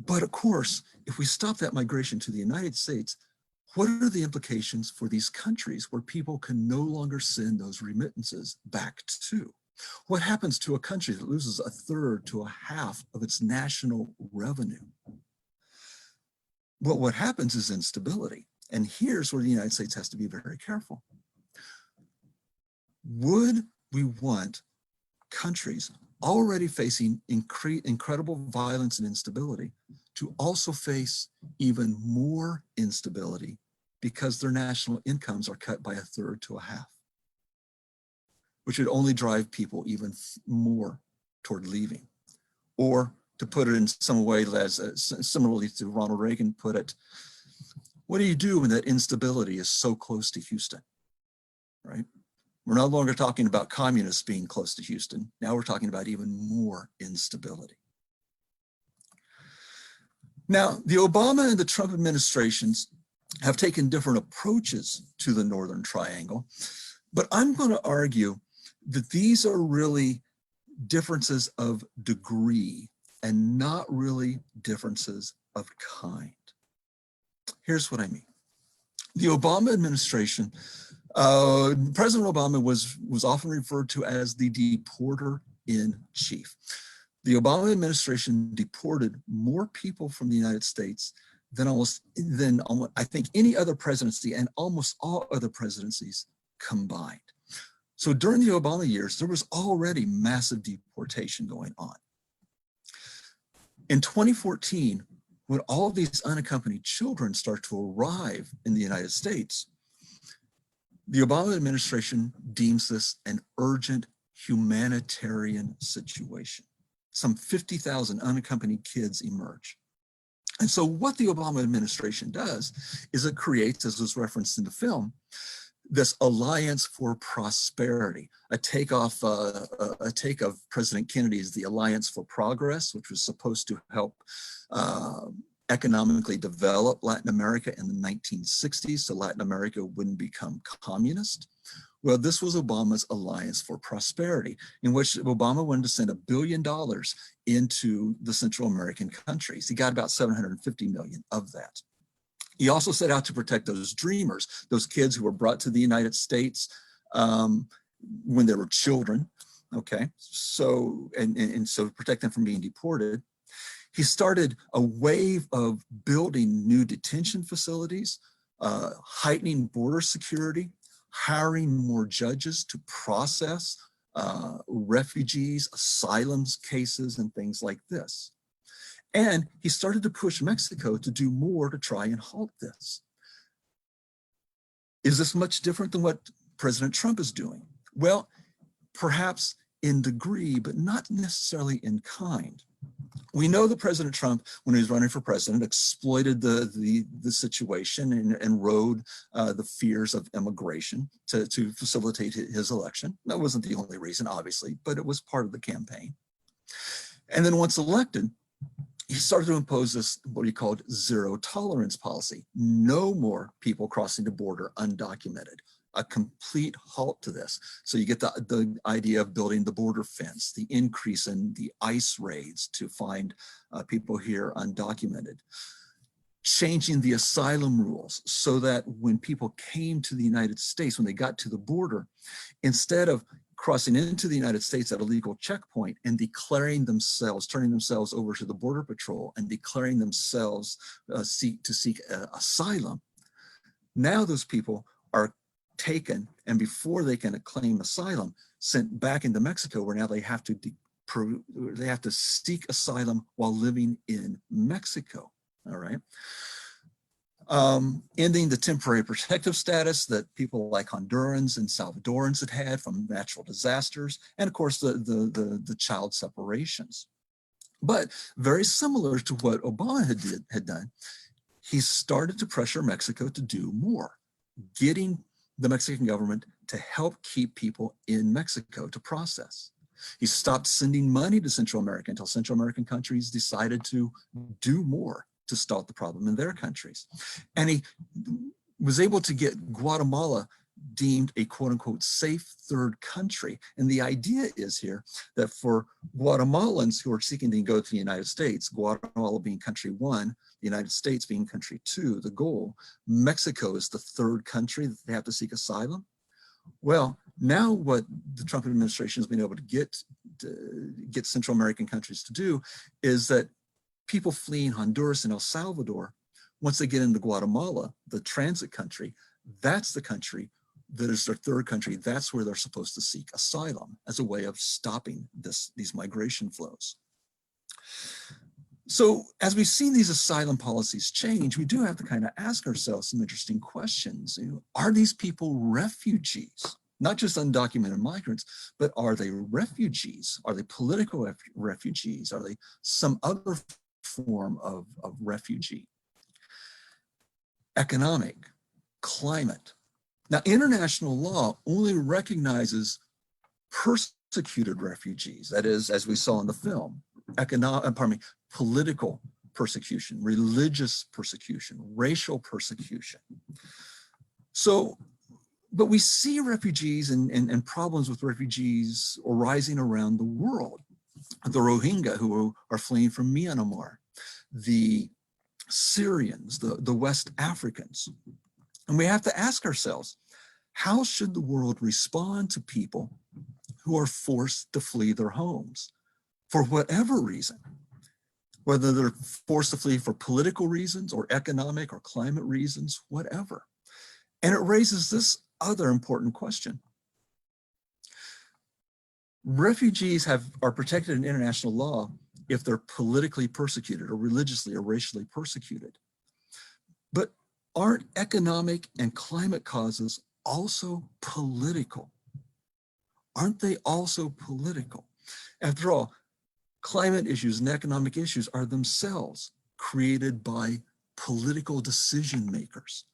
But of course, if we stop that migration to the United States, what are the implications for these countries where people can no longer send those remittances back to? What happens to a country that loses 1/3 to 1/2 of its national revenue? Well, what happens is instability. And here's where the United States has to be very careful. Would we want countries already facing incredible violence and instability to also face even more instability because their national incomes are cut by 1/3 to 1/2, which would only drive people even more toward leaving? Or to put it in some way, as similarly to Ronald Reagan put it, what do you do when that instability is so close to Houston, right? We're no longer talking about communists being close to Houston. Now we're talking about even more instability. Now, the Obama and the Trump administrations have taken different approaches to the Northern Triangle, but I'm going to argue that these are really differences of degree and not really differences of kind. Here's what I mean. The Obama administration, President Obama was often referred to as the deporter in chief. The Obama administration deported more people from the United States than I think any other presidency and almost all other presidencies combined. So during the Obama years, there was already massive deportation going on. In 2014, when all of these unaccompanied children start to arrive in the United States, the Obama administration deems this an urgent humanitarian situation. Some 50,000 unaccompanied kids emerge. And so what the Obama administration does is it creates, as was referenced in the film, this alliance for prosperity, a take of President Kennedy's the Alliance for Progress, which was supposed to help economically develop Latin America in the 1960s so Latin America wouldn't become communist. Well, this was Obama's Alliance for Prosperity, in which Obama wanted to send $1 billion into the Central American countries. He got about 750 million of that. He also set out to protect those dreamers, those kids who were brought to the United States when they were children, okay? So, and so protect them from being deported. He started a wave of building new detention facilities, heightening border security, hiring more judges to process refugees, asylums cases, and things like this. And he started to push Mexico to do more to try and halt this. Is this much different than what President Trump is doing? Well, perhaps in degree, but not necessarily in kind. We know that President Trump, when he was running for president, exploited the situation and rode the fears of immigration to facilitate his election. That wasn't the only reason, obviously, but it was part of the campaign. And then once elected, he started to impose this, what he called zero tolerance policy. No more people crossing the border undocumented. A complete halt to this. So you get the idea of building the border fence, the increase in the ICE raids to find people here undocumented. Changing the asylum rules so that when people came to the United States, when they got to the border, instead of crossing into the United States at a legal checkpoint and declaring themselves, turning themselves over to the Border Patrol and declaring themselves to seek asylum, now those people are taken and before they can claim asylum, sent back into Mexico, where now they have to seek asylum while living in Mexico. All right. Ending the temporary protective status that people like Hondurans and Salvadorans had from natural disasters, and of course the child separations. But very similar to what Obama had done, he started to pressure Mexico to do more, getting the Mexican government to help keep people in Mexico to process. He stopped sending money to Central America until Central American countries decided to do more to stop the problem in their countries. And he was able to get Guatemala deemed a quote unquote safe third country. And the idea is here that for Guatemalans who are seeking to go to the United States, Guatemala being country one, the United States being country two, the goal, Mexico is the third country that they have to seek asylum. Well, now what the Trump administration has been able to get Central American countries to do is that people fleeing Honduras and El Salvador, once they get into Guatemala, the transit country, that's the country that is their third country. That's where they're supposed to seek asylum as a way of stopping these migration flows. So as we've seen these asylum policies change, we do have to kind of ask ourselves some interesting questions. Are these people refugees? Not just undocumented migrants, but are they refugees? Are they political refugees? Are they some other form of refugee? Economic, climate. Now, international law only recognizes persecuted refugees. That is, as we saw in the film, political persecution, religious persecution, racial persecution. So, but we see refugees and problems with refugees arising around the world. The Rohingya who are fleeing from Myanmar, the Syrians, the West Africans. And we have to ask ourselves, how should the world respond to people who are forced to flee their homes for whatever reason? Whether they're forced to flee for political reasons or economic or climate reasons, whatever. And it raises this other important question. Refugees are protected in international law if they're politically persecuted or religiously or racially persecuted. But aren't economic and climate causes also political? Aren't they also political? After all, climate issues and economic issues are themselves created by political decision makers.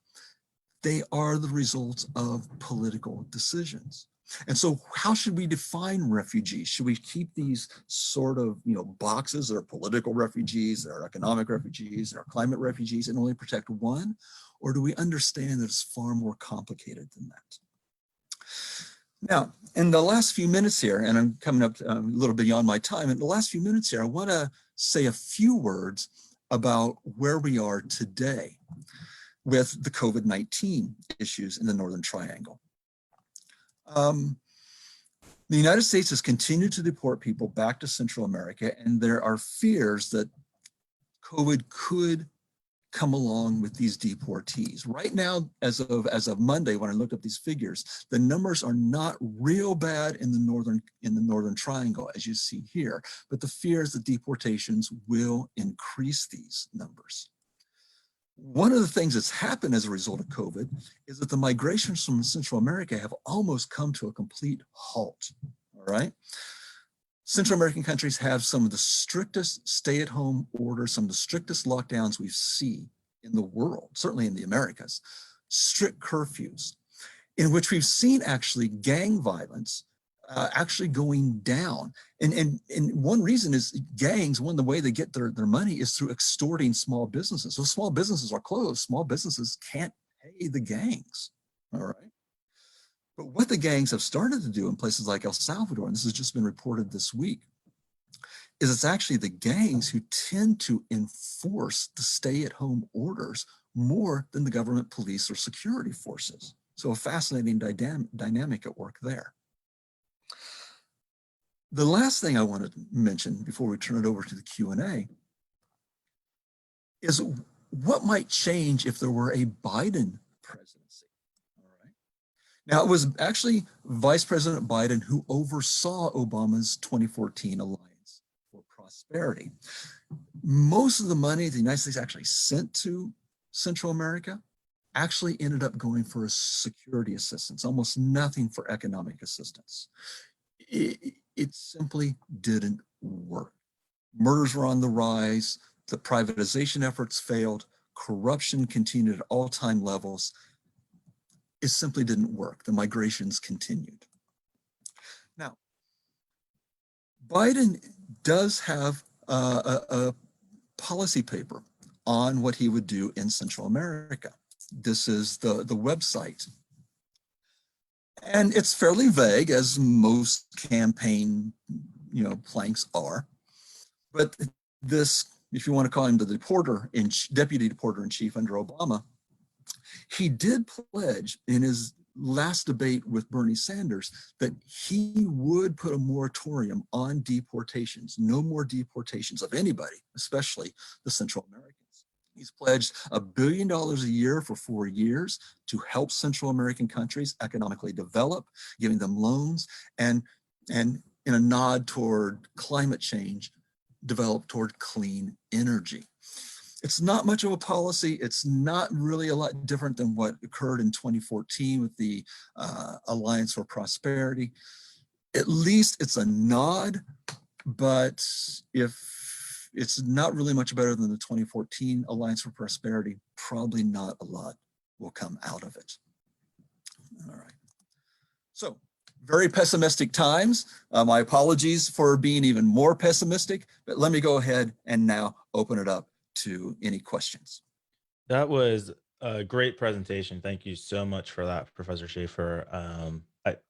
They are the results of political decisions. And so how should we define refugees? Should we keep these sort of, boxes that are political refugees, that are economic refugees, that are climate refugees, and only protect one? Or do we understand that it's far more complicated than that? Now, in the last few minutes here, and I'm coming up a little beyond my time, in the last few minutes here, I want to say a few words about where we are today with the COVID-19 issues in the Northern Triangle. The United States has continued to deport people back to Central America, and there are fears that COVID could come along with these deportees. Right now, as of Monday, when I looked up these figures, the numbers are not real bad in the Northern Triangle, as you see here, but the fear is that deportations will increase these numbers. One of the things that's happened as a result of COVID is that the migrations from Central America have almost come to a complete halt, all right? Central American countries have some of the strictest stay-at-home orders, some of the strictest lockdowns we see in the world, certainly in the Americas, strict curfews, in which we've seen actually gang violence actually going down. And one reason is gangs, one of the way they get their money is through extorting small businesses. So small businesses are closed, small businesses can't pay the gangs, all right? But what the gangs have started to do in places like El Salvador, and this has just been reported this week, is it's actually the gangs who tend to enforce the stay-at-home orders more than the government police or security forces. So a fascinating dynamic at work there. The last thing I want to mention before we turn it over to the Q&A is what might change if there were a Biden presidency. All right. Now, it was actually Vice President Biden who oversaw Obama's 2014 Alliance for Prosperity. Most of the money the United States actually sent to Central America actually ended up going for security assistance, almost nothing for economic assistance. It simply didn't work. Murders were on the rise, the privatization efforts failed, corruption continued at all-time levels. It simply didn't work. The migrations continued. Now, Biden does have a policy paper on what he would do in Central America. This is the website. And it's fairly vague, as most campaign, planks are. But this, if you want to call him the deputy deporter in chief under Obama, he did pledge in his last debate with Bernie Sanders that he would put a moratorium on deportations, no more deportations of anybody, especially the Central Americans. He's pledged $1 billion a year for 4 years to help Central American countries economically develop, giving them loans, and in a nod toward climate change, develop toward clean energy. It's not much of a policy. It's not really a lot different than what occurred in 2014 with the Alliance for Prosperity. At least it's a nod, but if it's not really much better than the 2014 Alliance for Prosperity, probably not a lot will come out of it. All right. So, very pessimistic times. My apologies for being even more pessimistic, but let me go ahead and now open it up to any questions. That was a great presentation. Thank you so much for that, Professor Shaffer.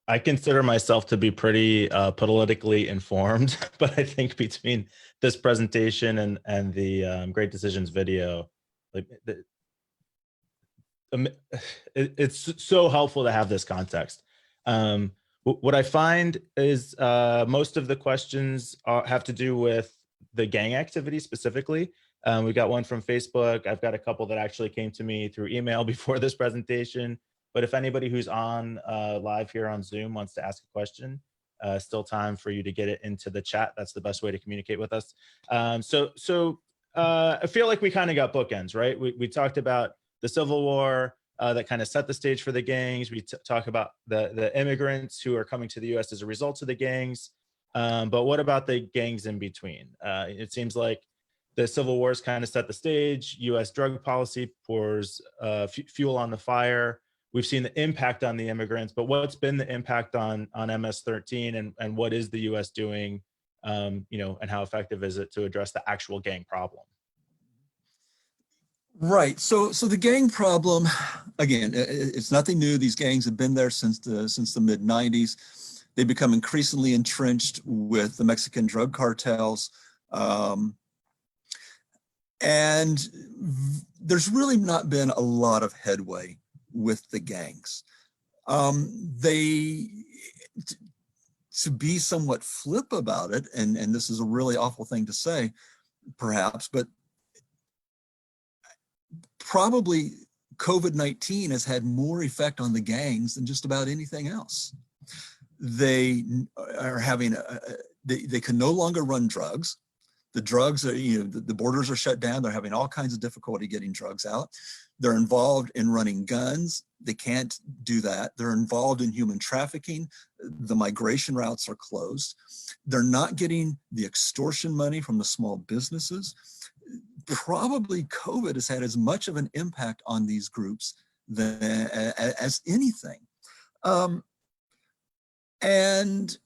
I consider myself to be pretty politically informed, but I think between this presentation and the Great Decisions video, like it's so helpful to have this context. What I find is most of the questions have to do with the gang activity specifically. We got one from Facebook. I've got a couple that actually came to me through email before this presentation. But if anybody who's on live here on Zoom wants to ask a question, still time for you to get it into the chat. That's the best way to communicate with us. So I feel like we kind of got bookends, right? We talked about the Civil War that kind of set the stage for the gangs. We talk about the immigrants who are coming to the U.S. as a result of the gangs. But what about the gangs in between? It seems like the Civil Wars kind of set the stage. U.S. drug policy pours fuel on the fire. We've seen the impact on the immigrants, but what's been the impact on MS-13 and what is the U.S. doing, and how effective is it to address the actual gang problem? Right. So the gang problem, again, it's nothing new. These gangs have been there since the mid 90s. They become increasingly entrenched with the Mexican drug cartels. And there's really not been a lot of headway with the gangs. To be somewhat flip about it, and this is a really awful thing to say, perhaps, but probably COVID-19 has had more effect on the gangs than just about anything else. They are having, they can no longer run drugs. The drugs are, the borders are shut down. They're having all kinds of difficulty getting drugs out. They're involved in running guns. They can't do that. They're involved in human trafficking. The migration routes are closed. They're not getting the extortion money from the small businesses. Probably COVID has had as much of an impact on these groups as anything. And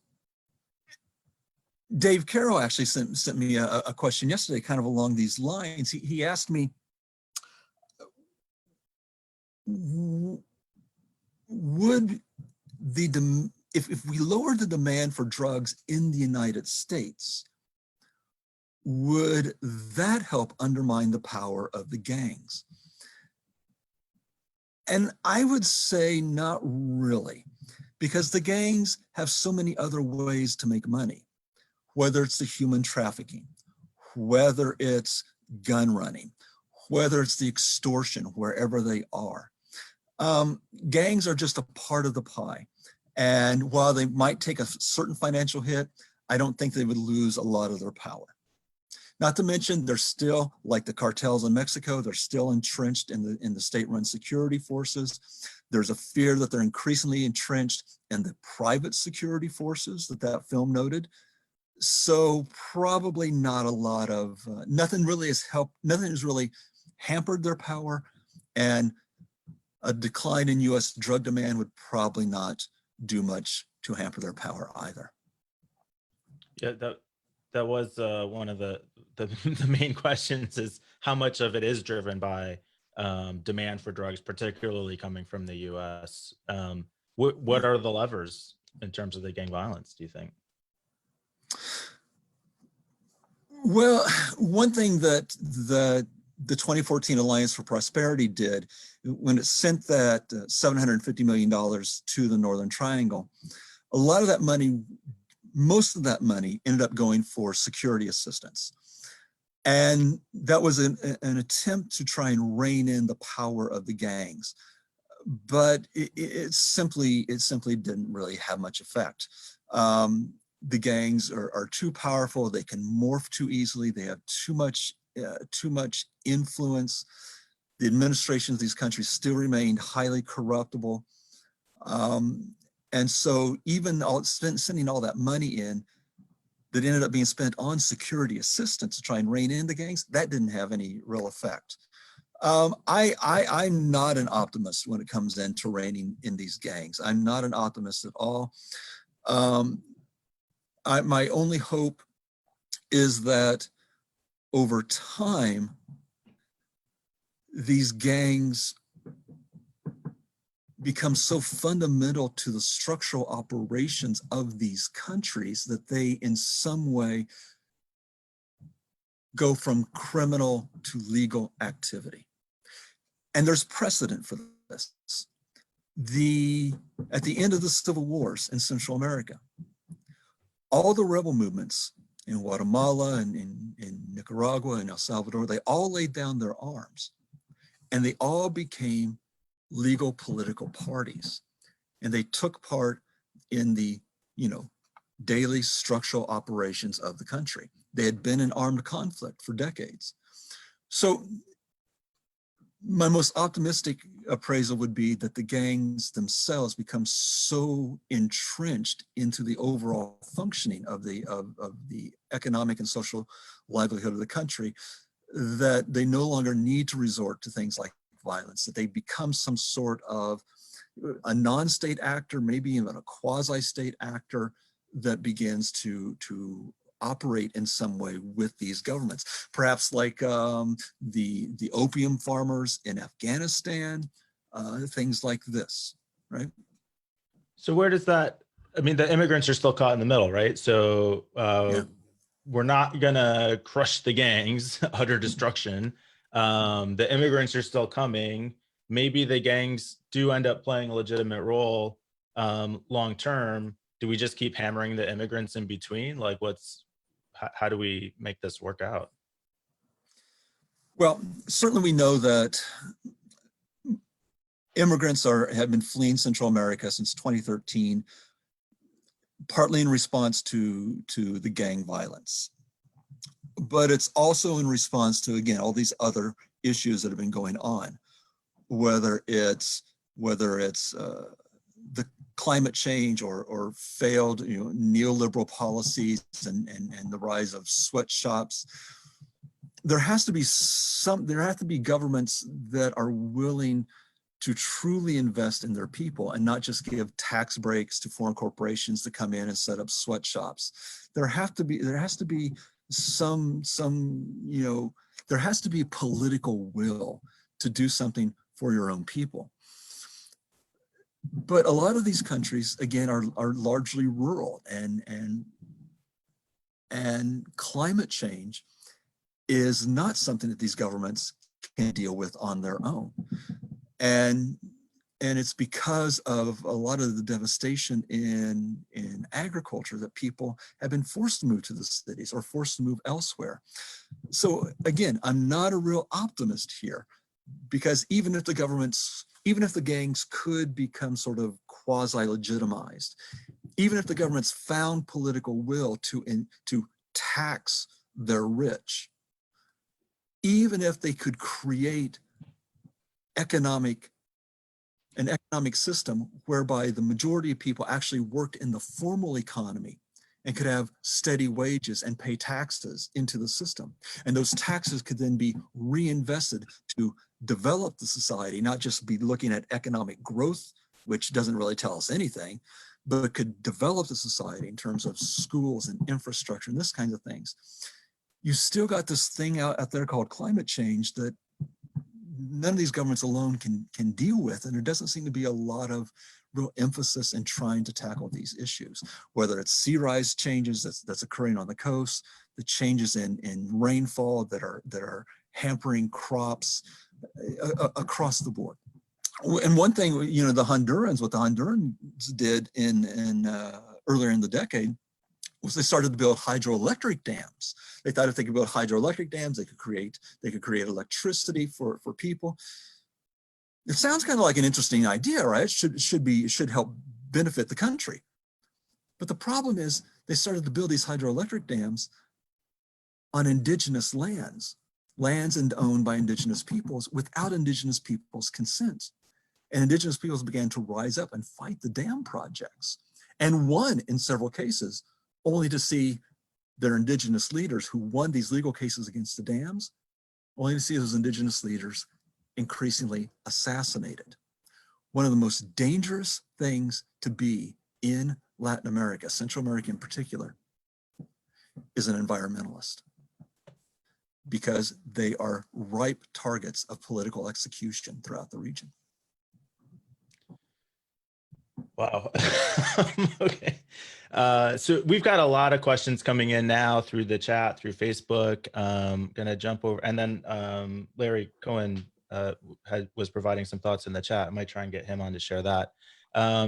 Dave Carroll actually sent me a question yesterday kind of along these lines. He asked me, would if we lowered the demand for drugs in the United States, would that help undermine the power of the gangs? And I would say not really, because the gangs have so many other ways to make money, whether it's the human trafficking, whether it's gun running, whether it's the extortion, wherever they are. Gangs are just a part of the pie. And while they might take a certain financial hit, I don't think they would lose a lot of their power. Not to mention, they're still, like the cartels in Mexico, they're still entrenched in the state-run security forces. There's a fear that they're increasingly entrenched in the private security forces that film noted. So probably not a lot of, nothing has really hampered their power, and a decline in US drug demand would probably not do much to hamper their power either. Yeah, that was one of the main questions, is how much of it is driven by demand for drugs, particularly coming from the US. What are the levers in terms of the gang violence, do you think? Well, one thing that the 2014 Alliance for Prosperity did when it sent that $750 million to the Northern Triangle, a lot of that money, most of that money ended up going for security assistance. And that was an attempt to try and rein in the power of the gangs. But it simply didn't really have much effect. The gangs are too powerful. They can morph too easily. They have too much influence. The administrations of these countries still remained highly corruptible. And so even sending all that money in that ended up being spent on security assistance to try and rein in the gangs, that didn't have any real effect. I'm not an optimist when it comes into reining in these gangs. I'm not an optimist at all. My only hope is that over time, these gangs become so fundamental to the structural operations of these countries that they in some way go from criminal to legal activity. And there's precedent for this. At the end of the civil wars in Central America, all the rebel movements in Guatemala and in Nicaragua and El Salvador, they all laid down their arms and they all became legal political parties. And they took part in the, daily structural operations of the country. They had been in armed conflict for decades. So my most optimistic appraisal would be that the gangs themselves become so entrenched into the overall functioning of the economic and social livelihood of the country that they no longer need to resort to things like violence, that they become some sort of a non-state actor, maybe even a quasi-state actor that begins to operate in some way with these governments. Perhaps like the opium farmers in Afghanistan, things like this, right? So where does that, the immigrants are still caught in the middle, right? So we're not gonna crush the gangs, utter destruction. The immigrants are still coming. Maybe the gangs do end up playing a legitimate role long term. Do we just keep hammering the immigrants in between? Like how do we make this work out? Well, certainly we know that immigrants have been fleeing Central America since 2013, partly in response to the gang violence. But it's also in response to, again, all these other issues that have been going on, whether it's the climate change or failed neoliberal policies and the rise of sweatshops. There have to be governments that are willing to truly invest in their people and not just give tax breaks to foreign corporations to come in and set up sweatshops. There has to be there has to be political will to do something for your own people. But a lot of these countries, again, are largely rural, and climate change is not something that these governments can deal with on their own. And it's because of a lot of the devastation in agriculture that people have been forced to move to the cities or forced to move elsewhere. So again, I'm not a real optimist here, because even if the gangs could become sort of quasi-legitimized, even if the governments found political will to tax their rich, even if they could create an economic system whereby the majority of people actually worked in the formal economy and could have steady wages and pay taxes into the system, and those taxes could then be reinvested to develop the society, not just be looking at economic growth, which doesn't really tell us anything, but could develop the society in terms of schools and infrastructure and this kinds of things. You still got this thing out there called climate change that none of these governments alone can deal with, and there doesn't seem to be a lot of real emphasis in trying to tackle these issues, whether it's sea rise changes that's occurring on the coast, the changes in rainfall that are hampering crops across the board. And one thing, what the Hondurans did in earlier in the decade was they started to build hydroelectric dams. They thought if they could build hydroelectric dams, they could create electricity for people. It sounds kind of like an interesting idea, right? It should help benefit the country. But the problem is they started to build these hydroelectric dams on indigenous lands owned by indigenous peoples without indigenous peoples' consent. And indigenous peoples began to rise up and fight the dam projects, and won in several cases, only to see their indigenous leaders who won these legal cases against the dams, only to see those indigenous leaders increasingly assassinated. One of the most dangerous things to be in Latin America, Central America in particular, is an environmentalist. because they are ripe targets of political execution throughout the region. Wow. Okay. So we've got a lot of questions coming in now through the chat, through Facebook. Gonna jump over, and then Larry Cohen was providing some thoughts in the chat. I might try and get him on to share that.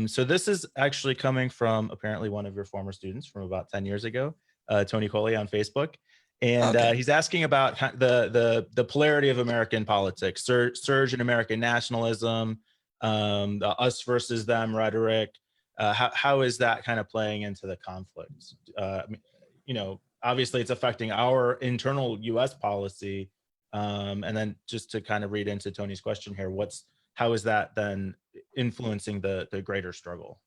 So this is actually coming from apparently one of your former students from about 10 years ago, Tony Coley on Facebook. And he's asking about the polarity of American politics, surge in American nationalism, the us versus them rhetoric. How is that kind of playing into the conflict? Obviously it's affecting our internal U.S. policy. And then just to kind of read into Tony's question here, how is that then influencing the greater struggle?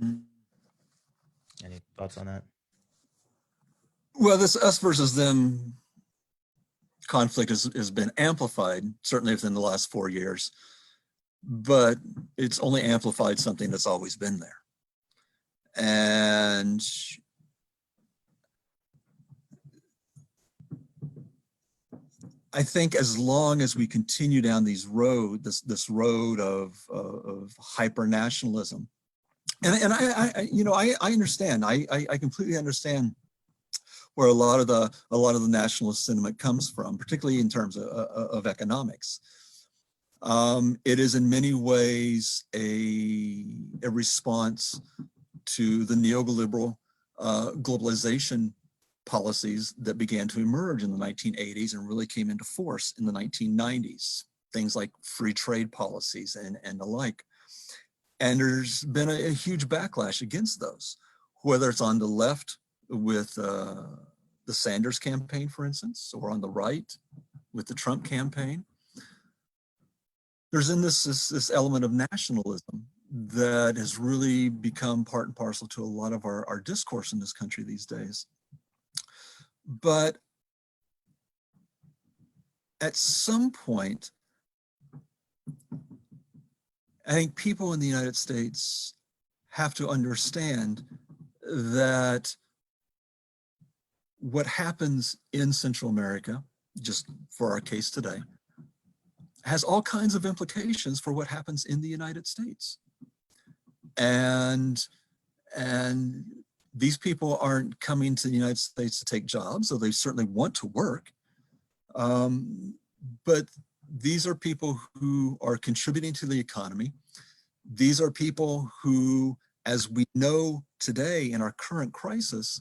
Any thoughts on that? Well, this us versus them conflict has been amplified, certainly within the last 4 years, but it's only amplified something that's always been there. And I think as long as we continue down this road of hyper nationalism, and I understand, I completely understand where a lot of the nationalist sentiment comes from, particularly in terms of economics. It is in many ways a response to the neoliberal globalization policies that began to emerge in the 1980s and really came into force in the 1990s. Things like free trade policies and the like. And there's been a huge backlash against those, whether it's on the left with the Sanders campaign, for instance, or on the right with the Trump campaign. There's in this element of nationalism that has really become part and parcel to a lot of our discourse in this country these days. But at some point, I think people in the United States have to understand that what happens in Central America, just for our case today, has all kinds of implications for what happens in the United States. And these people aren't coming to the United States to take jobs, so they certainly want to work. But these are people who are contributing to the economy. These are people who, as we know today in our current crisis,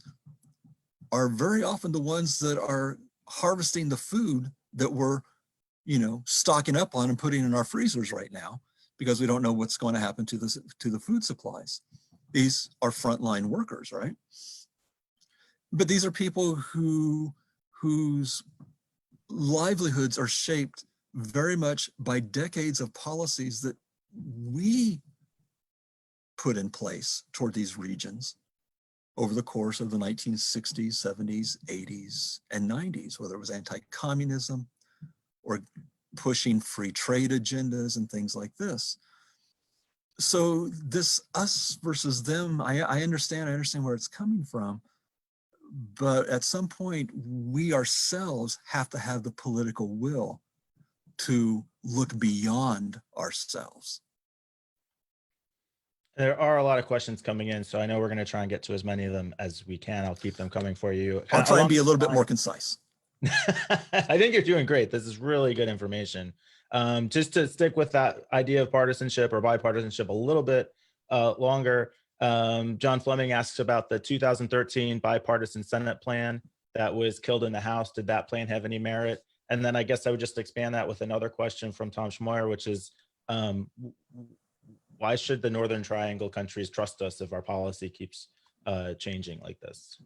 are very often the ones that are harvesting the food that we're, stocking up on and putting in our freezers right now, because we don't know what's going to happen to the food supplies. These are frontline workers, right? But these are people whose livelihoods are shaped very much by decades of policies that we put in place toward these regions over the course of the 1960s, 70s, 80s, and 90s, whether it was anti-communism or pushing free trade agendas and things like this. So this us versus them, I understand where it's coming from, but at some point we ourselves have to have the political will to look beyond ourselves. There are a lot of questions coming in, so I know we're going to try and get to as many of them as we can. I'll keep them coming for you. I'll try and be a little bit more concise. I think you're doing great. This is really good information. Just to stick with that idea of partisanship or bipartisanship a little bit longer, John Fleming asks about the 2013 bipartisan Senate plan that was killed in the House. Did that plan have any merit? And then I guess I would just expand that with another question from Tom Schmoyer, which is, why should the Northern Triangle countries trust us if our policy keeps changing like this?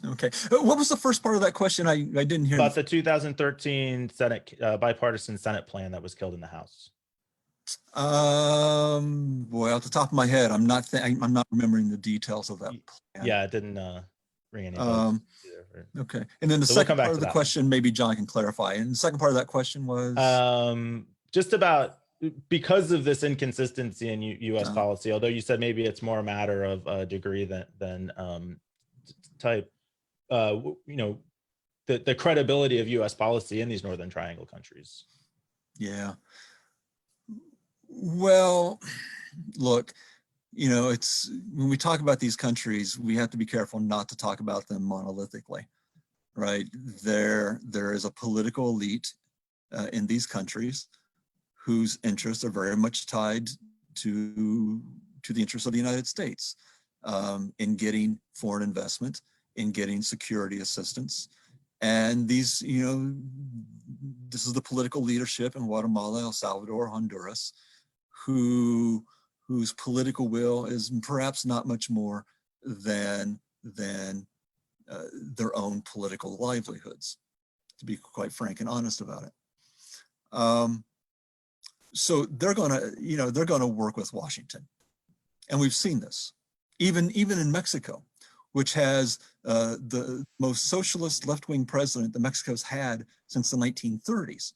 Okay. What was the first part of that question? I didn't hear. About the 2013 Senate bipartisan Senate plan that was killed in the House. Boy, off the top of my head, I'm not remembering the details of that plan. Yeah, it didn't ring any bells either. Okay. And then the second part of the question, maybe John can clarify. And the second part of that question was just about, because of this inconsistency in U.S. policy, although you said maybe it's more a matter of degree than type, the credibility of U.S. policy in these Northern Triangle countries. Yeah. Well, look, it's when we talk about these countries, we have to be careful not to talk about them monolithically, right? There is a political elite in these countries whose interests are very much tied to the interests of the United States in getting foreign investment, in getting security assistance. And these, this is the political leadership in Guatemala, El Salvador, Honduras, whose political will is perhaps not much more than their own political livelihoods, to be quite frank and honest about it. So they're gonna work with Washington, and we've seen this, even in Mexico, which has the most socialist left-wing president that Mexico's had since the 1930s.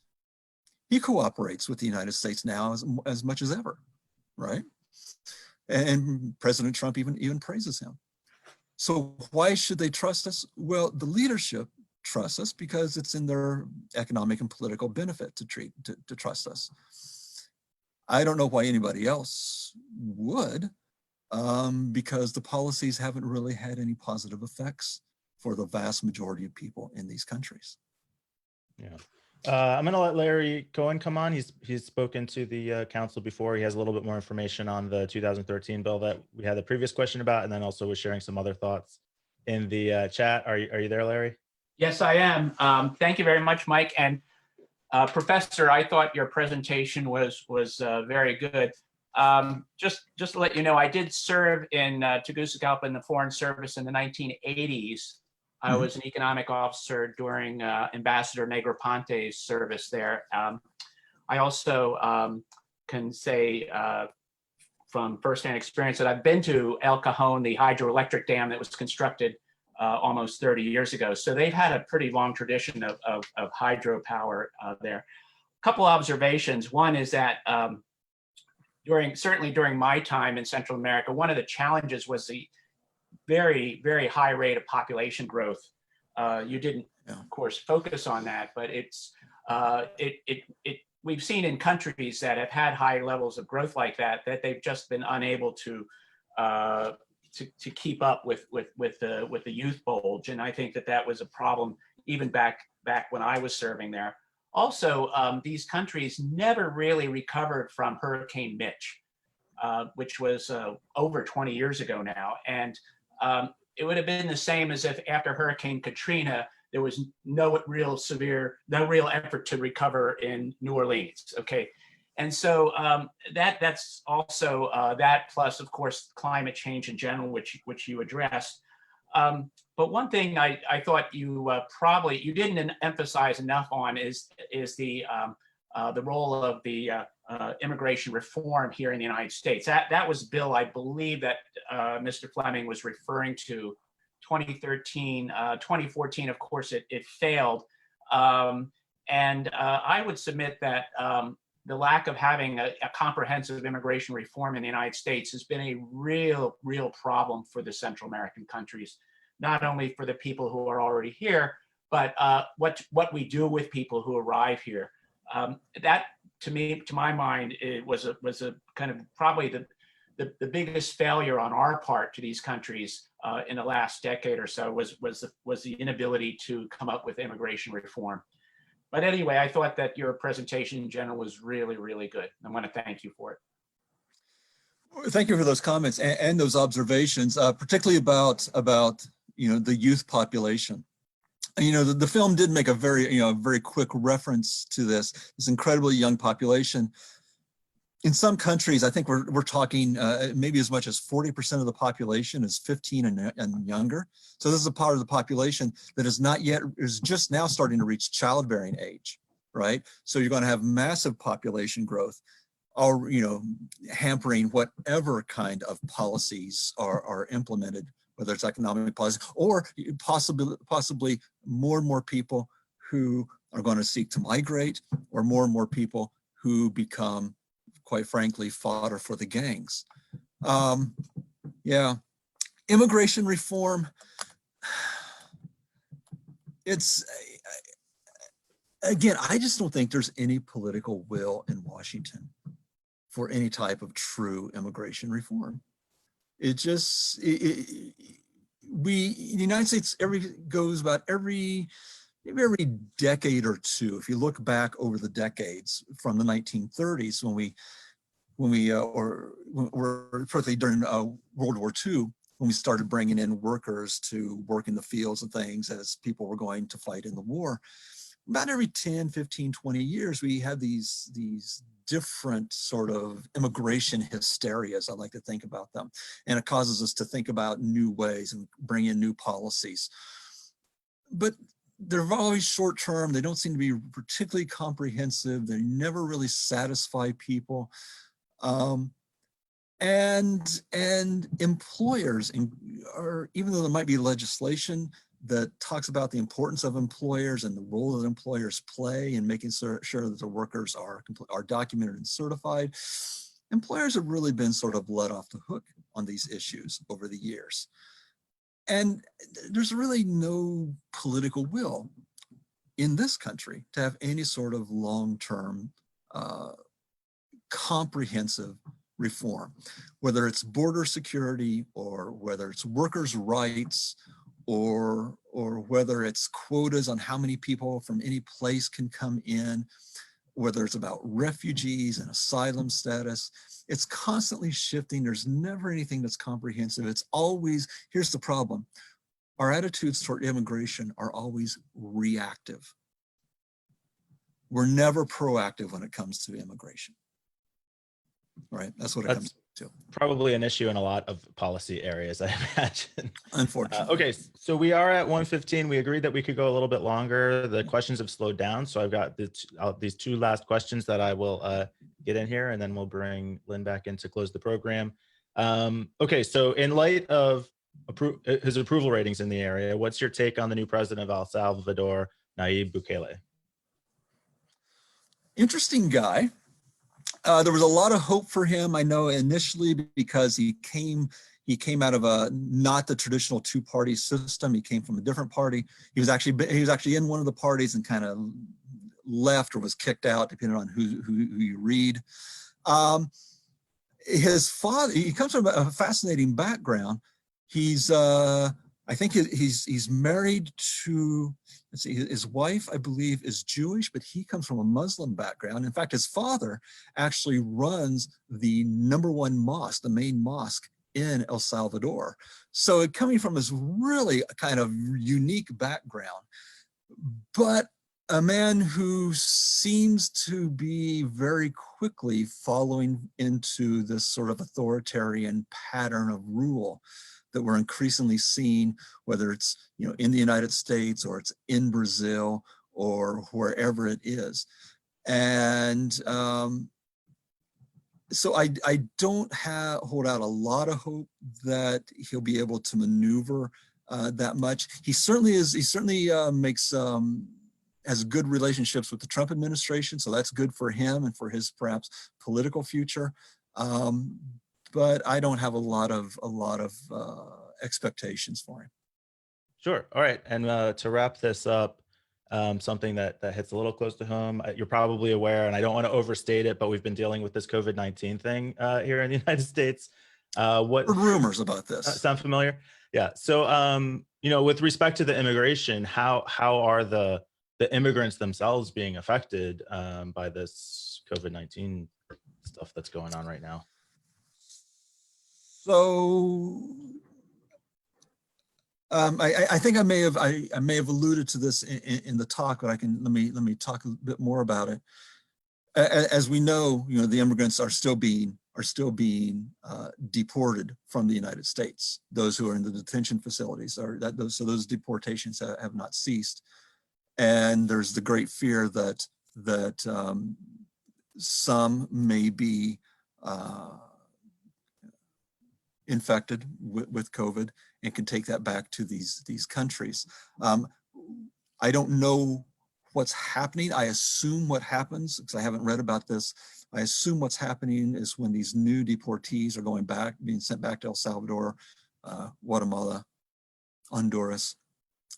He cooperates with the United States now as much as ever, right? And President Trump even praises him. So why should they trust us? Well, the leadership trusts us because it's in their economic and political benefit to trust us. I don't know why anybody else would, because the policies haven't really had any positive effects for the vast majority of people in these countries. Yeah. I'm going to let Larry Cohen come on. He's spoken to the council before. He has a little bit more information on the 2013 bill that we had the previous question about, and then also was sharing some other thoughts in the chat. Are you there, Larry? Yes, I am. Thank you very much, Mike. And Professor, I thought your presentation was very good. Just to let you know, I did serve in Tegucigalpa in the Foreign Service in the 1980s. I was an economic officer during Ambassador Negroponte's service there. I also can say from firsthand experience that I've been to El Cajon, the hydroelectric dam that was constructed almost 30 years ago. So they've had a pretty long tradition of hydropower there. A couple observations. One is that certainly during my time in Central America, one of the challenges was the very, very high rate of population growth. You didn't, of course, focus on that, but we've seen in countries that have had high levels of growth like that they've just been unable to keep up with the youth bulge, and I think that was a problem even back when I was serving there. Also, these countries never really recovered from Hurricane Mitch, which was over 20 years ago now, and it would have been the same as if after Hurricane Katrina, there was no real effort to recover in New Orleans. Okay, and so that's also that plus, of course, climate change in general, which you addressed. But one thing I thought you didn't emphasize enough on is the role of the immigration reform here in the United States. That was a bill, I believe, that Mr. Fleming was referring to, 2013, 2014, of course, it failed. And I would submit that the lack of having a comprehensive immigration reform in the United States has been a real problem for the Central American countries, not only for the people who are already here, but what we do with people who arrive here. That, to my mind, it was a kind of probably the biggest failure on our part to these countries in the last decade or so was the inability to come up with immigration reform. But anyway, I thought that your presentation in general was really good. I want to thank you for it. Thank you for those comments and those observations, particularly about the youth population. The film did make a very quick reference to this incredibly young population. In some countries, I think we're talking maybe as much as 40% of the population is 15 and younger. So this is a part of the population that is just now starting to reach childbearing age, right? So you're going to have massive population growth, hampering whatever kind of policies are implemented, whether it's economic policy or possibly more and more people who are going to seek to migrate, or more people who become, quite frankly, fodder for the gangs. Yeah, immigration reform, it's again, I just don't think there's any political will in Washington for any type of true immigration reform. It just, the United States goes about maybe every decade or two. If you look back over the decades from the 1930s or particularly during World War II, when we started bringing in workers to work in the fields and things as people were going to fight in the war, about every 10, 15, 20 years, we had these different sort of immigration hysterias, I like to think about them. And it causes us to think about new ways and bring in new policies. But they're always short term. They don't seem to be particularly comprehensive. They never really satisfy people. And employers, even though there might be legislation that talks about the importance of employers and the role that employers play in making sure that the workers are documented and certified, employers have really been sort of let off the hook on these issues over the years. And there's really no political will in this country to have any sort of long-term comprehensive reform, whether it's border security or whether it's workers' rights or whether it's quotas on how many people from any place can come in, whether it's about refugees and asylum status. It's constantly shifting. There's never anything that's comprehensive. It's always, here's the problem. Our attitudes toward immigration are always reactive. We're never proactive when it comes to immigration. Right, that's what it comes to. Probably an issue in a lot of policy areas, I imagine. Unfortunately. Okay, so we are at 1:15. We agreed that we could go a little bit longer. The questions have slowed down, so I've got these two last questions that I will get in here, and then we'll bring Lynn back in to close the program. Okay, so in light of his approval ratings in the area, what's your take on the new president of El Salvador, Nayib Bukele? Interesting guy. There was a lot of hope for him, I know, initially, because he came out of not the traditional two-party system. He came from a different party. He was actually in one of the parties and kind of left or was kicked out, depending on who you read. His father, he comes from a fascinating background. I think he's married to, let's see, his wife, I believe, is Jewish, but he comes from a Muslim background. In fact, his father actually runs the #1 mosque, the main mosque in El Salvador. So coming from this really kind of unique background, but a man who seems to be very quickly following into this sort of authoritarian pattern of rule that we're increasingly seeing, whether it's in the United States or it's in Brazil or wherever it is. And so I don't hold out a lot of hope that he'll be able to maneuver that much. He certainly is. He certainly has good relationships with the Trump administration, so that's good for him and for his perhaps political future. But I don't have a lot of expectations for him. Sure. All right. And to wrap this up, something that hits a little close to home, you're probably aware, and I don't want to overstate it, but we've been dealing with this COVID-19 thing here in the United States. What rumors about this? Sound familiar? Yeah. So, with respect to the immigration, how are the immigrants themselves being affected by this COVID-19 stuff that's going on right now? So I think I may have alluded to this in the talk, but let me talk a bit more about it. As we know, the immigrants are still being deported from the United States. Those who are in the detention facilities so those deportations have not ceased, and there's the great fear that some may be infected with COVID and can take that back to these countries. I don't know what's happening. I assume what happens, because I haven't read about this, I assume what's happening is when these new deportees are being sent back to El Salvador, Guatemala, Honduras,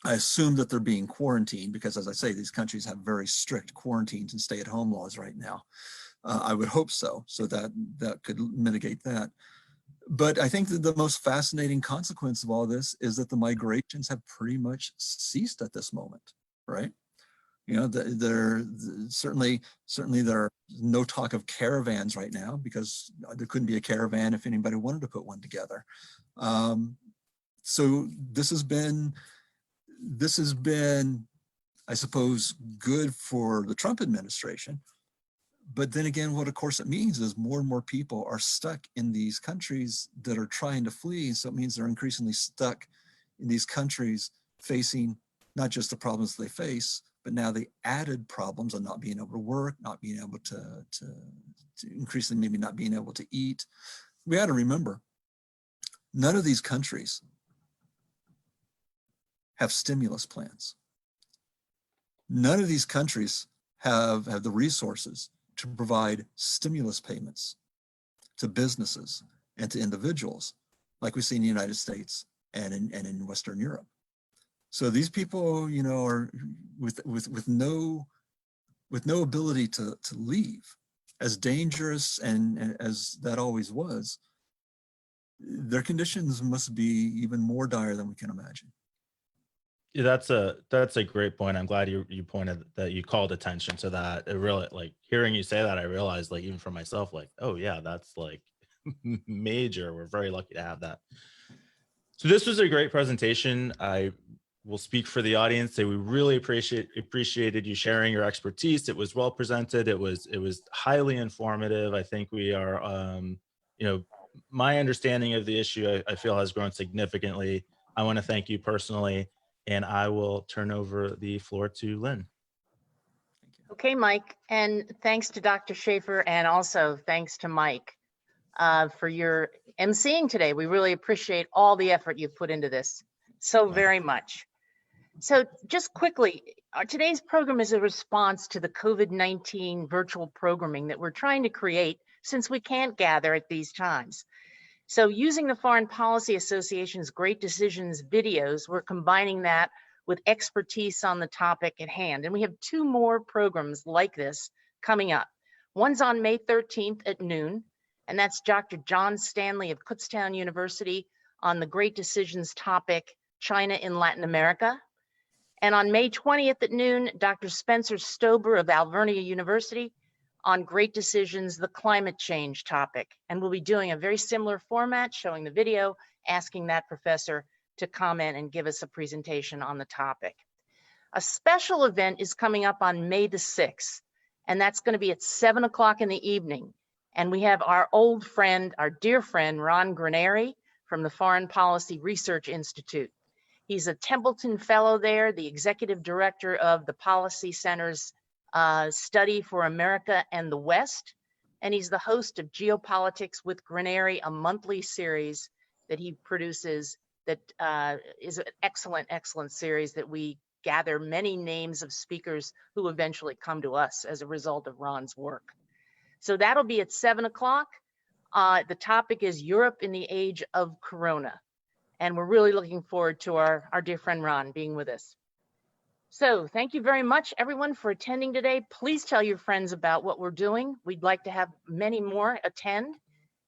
I assume that they're being quarantined because, as I say, these countries have very strict quarantines and stay-at-home laws right now. I would hope so that could mitigate that. But I think that the most fascinating consequence of all this is that the migrations have pretty much ceased at this moment, right? You know, certainly there's no talk of caravans right now because there couldn't be a caravan if anybody wanted to put one together. So this has been, I suppose, good for the Trump administration. But then again, what of course it means is more and more people are stuck in these countries that are trying to flee. So it means they're increasingly stuck in these countries facing not just the problems they face, but now the added problems of not being able to work, not being able to increasingly maybe not being able to eat. We got to remember, none of these countries have stimulus plans. None of these countries have the resources to provide stimulus payments to businesses and to individuals like we see in the United States and in Western Europe. So these people, you know, are with no ability to leave, as dangerous and as that always was. Their conditions must be even more dire than we can imagine. Yeah, that's a great point. I'm glad you pointed that, you called attention to that. It really, like, hearing you say that, I realized, like, even for myself, like, oh yeah, that's like major. We're very lucky to have that. So this was a great presentation. I will speak for the audience, say we really appreciated you sharing your expertise. It was well presented. It was highly informative. I think we are, you know, my understanding of the issue, I feel, has grown significantly. I want to thank you personally, and I will turn over the floor to Lynn. Okay, Mike, and thanks to Dr. Shaffer, and also thanks to Mike for your emceeing today. We really appreciate all the effort you've put into this so very much. So just quickly, today's program is a response to the COVID-19 virtual programming that we're trying to create since we can't gather at these times. So using the Foreign Policy Association's Great Decisions videos, we're combining that with expertise on the topic at hand. And we have 2 more programs like this coming up. One's on May 13th at noon, and that's Dr. John Stanley of Kutztown University on the Great Decisions topic, China in Latin America. And on May 20th at noon, Dr. Spencer Stober of Alvernia University on Great Decisions, the climate change topic. And we'll be doing a very similar format, showing the video, asking that professor to comment and give us a presentation on the topic. A special event is coming up on May the 6th, and that's going to be at 7 o'clock in the evening. And we have our old friend, our dear friend, Ron Graneri from the Foreign Policy Research Institute. He's a Templeton Fellow there, the executive director of the Policy Center's Study for America and the West, and he's the host of Geopolitics with Graneri, a monthly series that he produces that is an excellent series that we gather many names of speakers who eventually come to us as a result of Ron's work. So that'll be at 7 o'clock. The topic is Europe in the Age of Corona. And we're really looking forward to our dear friend Ron being with us. So thank you very much, everyone, for attending today. Please tell your friends about what we're doing. We'd like to have many more attend,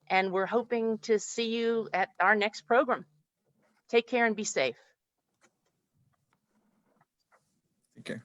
and we're hoping to see you at our next program. Take care and be safe. Take care.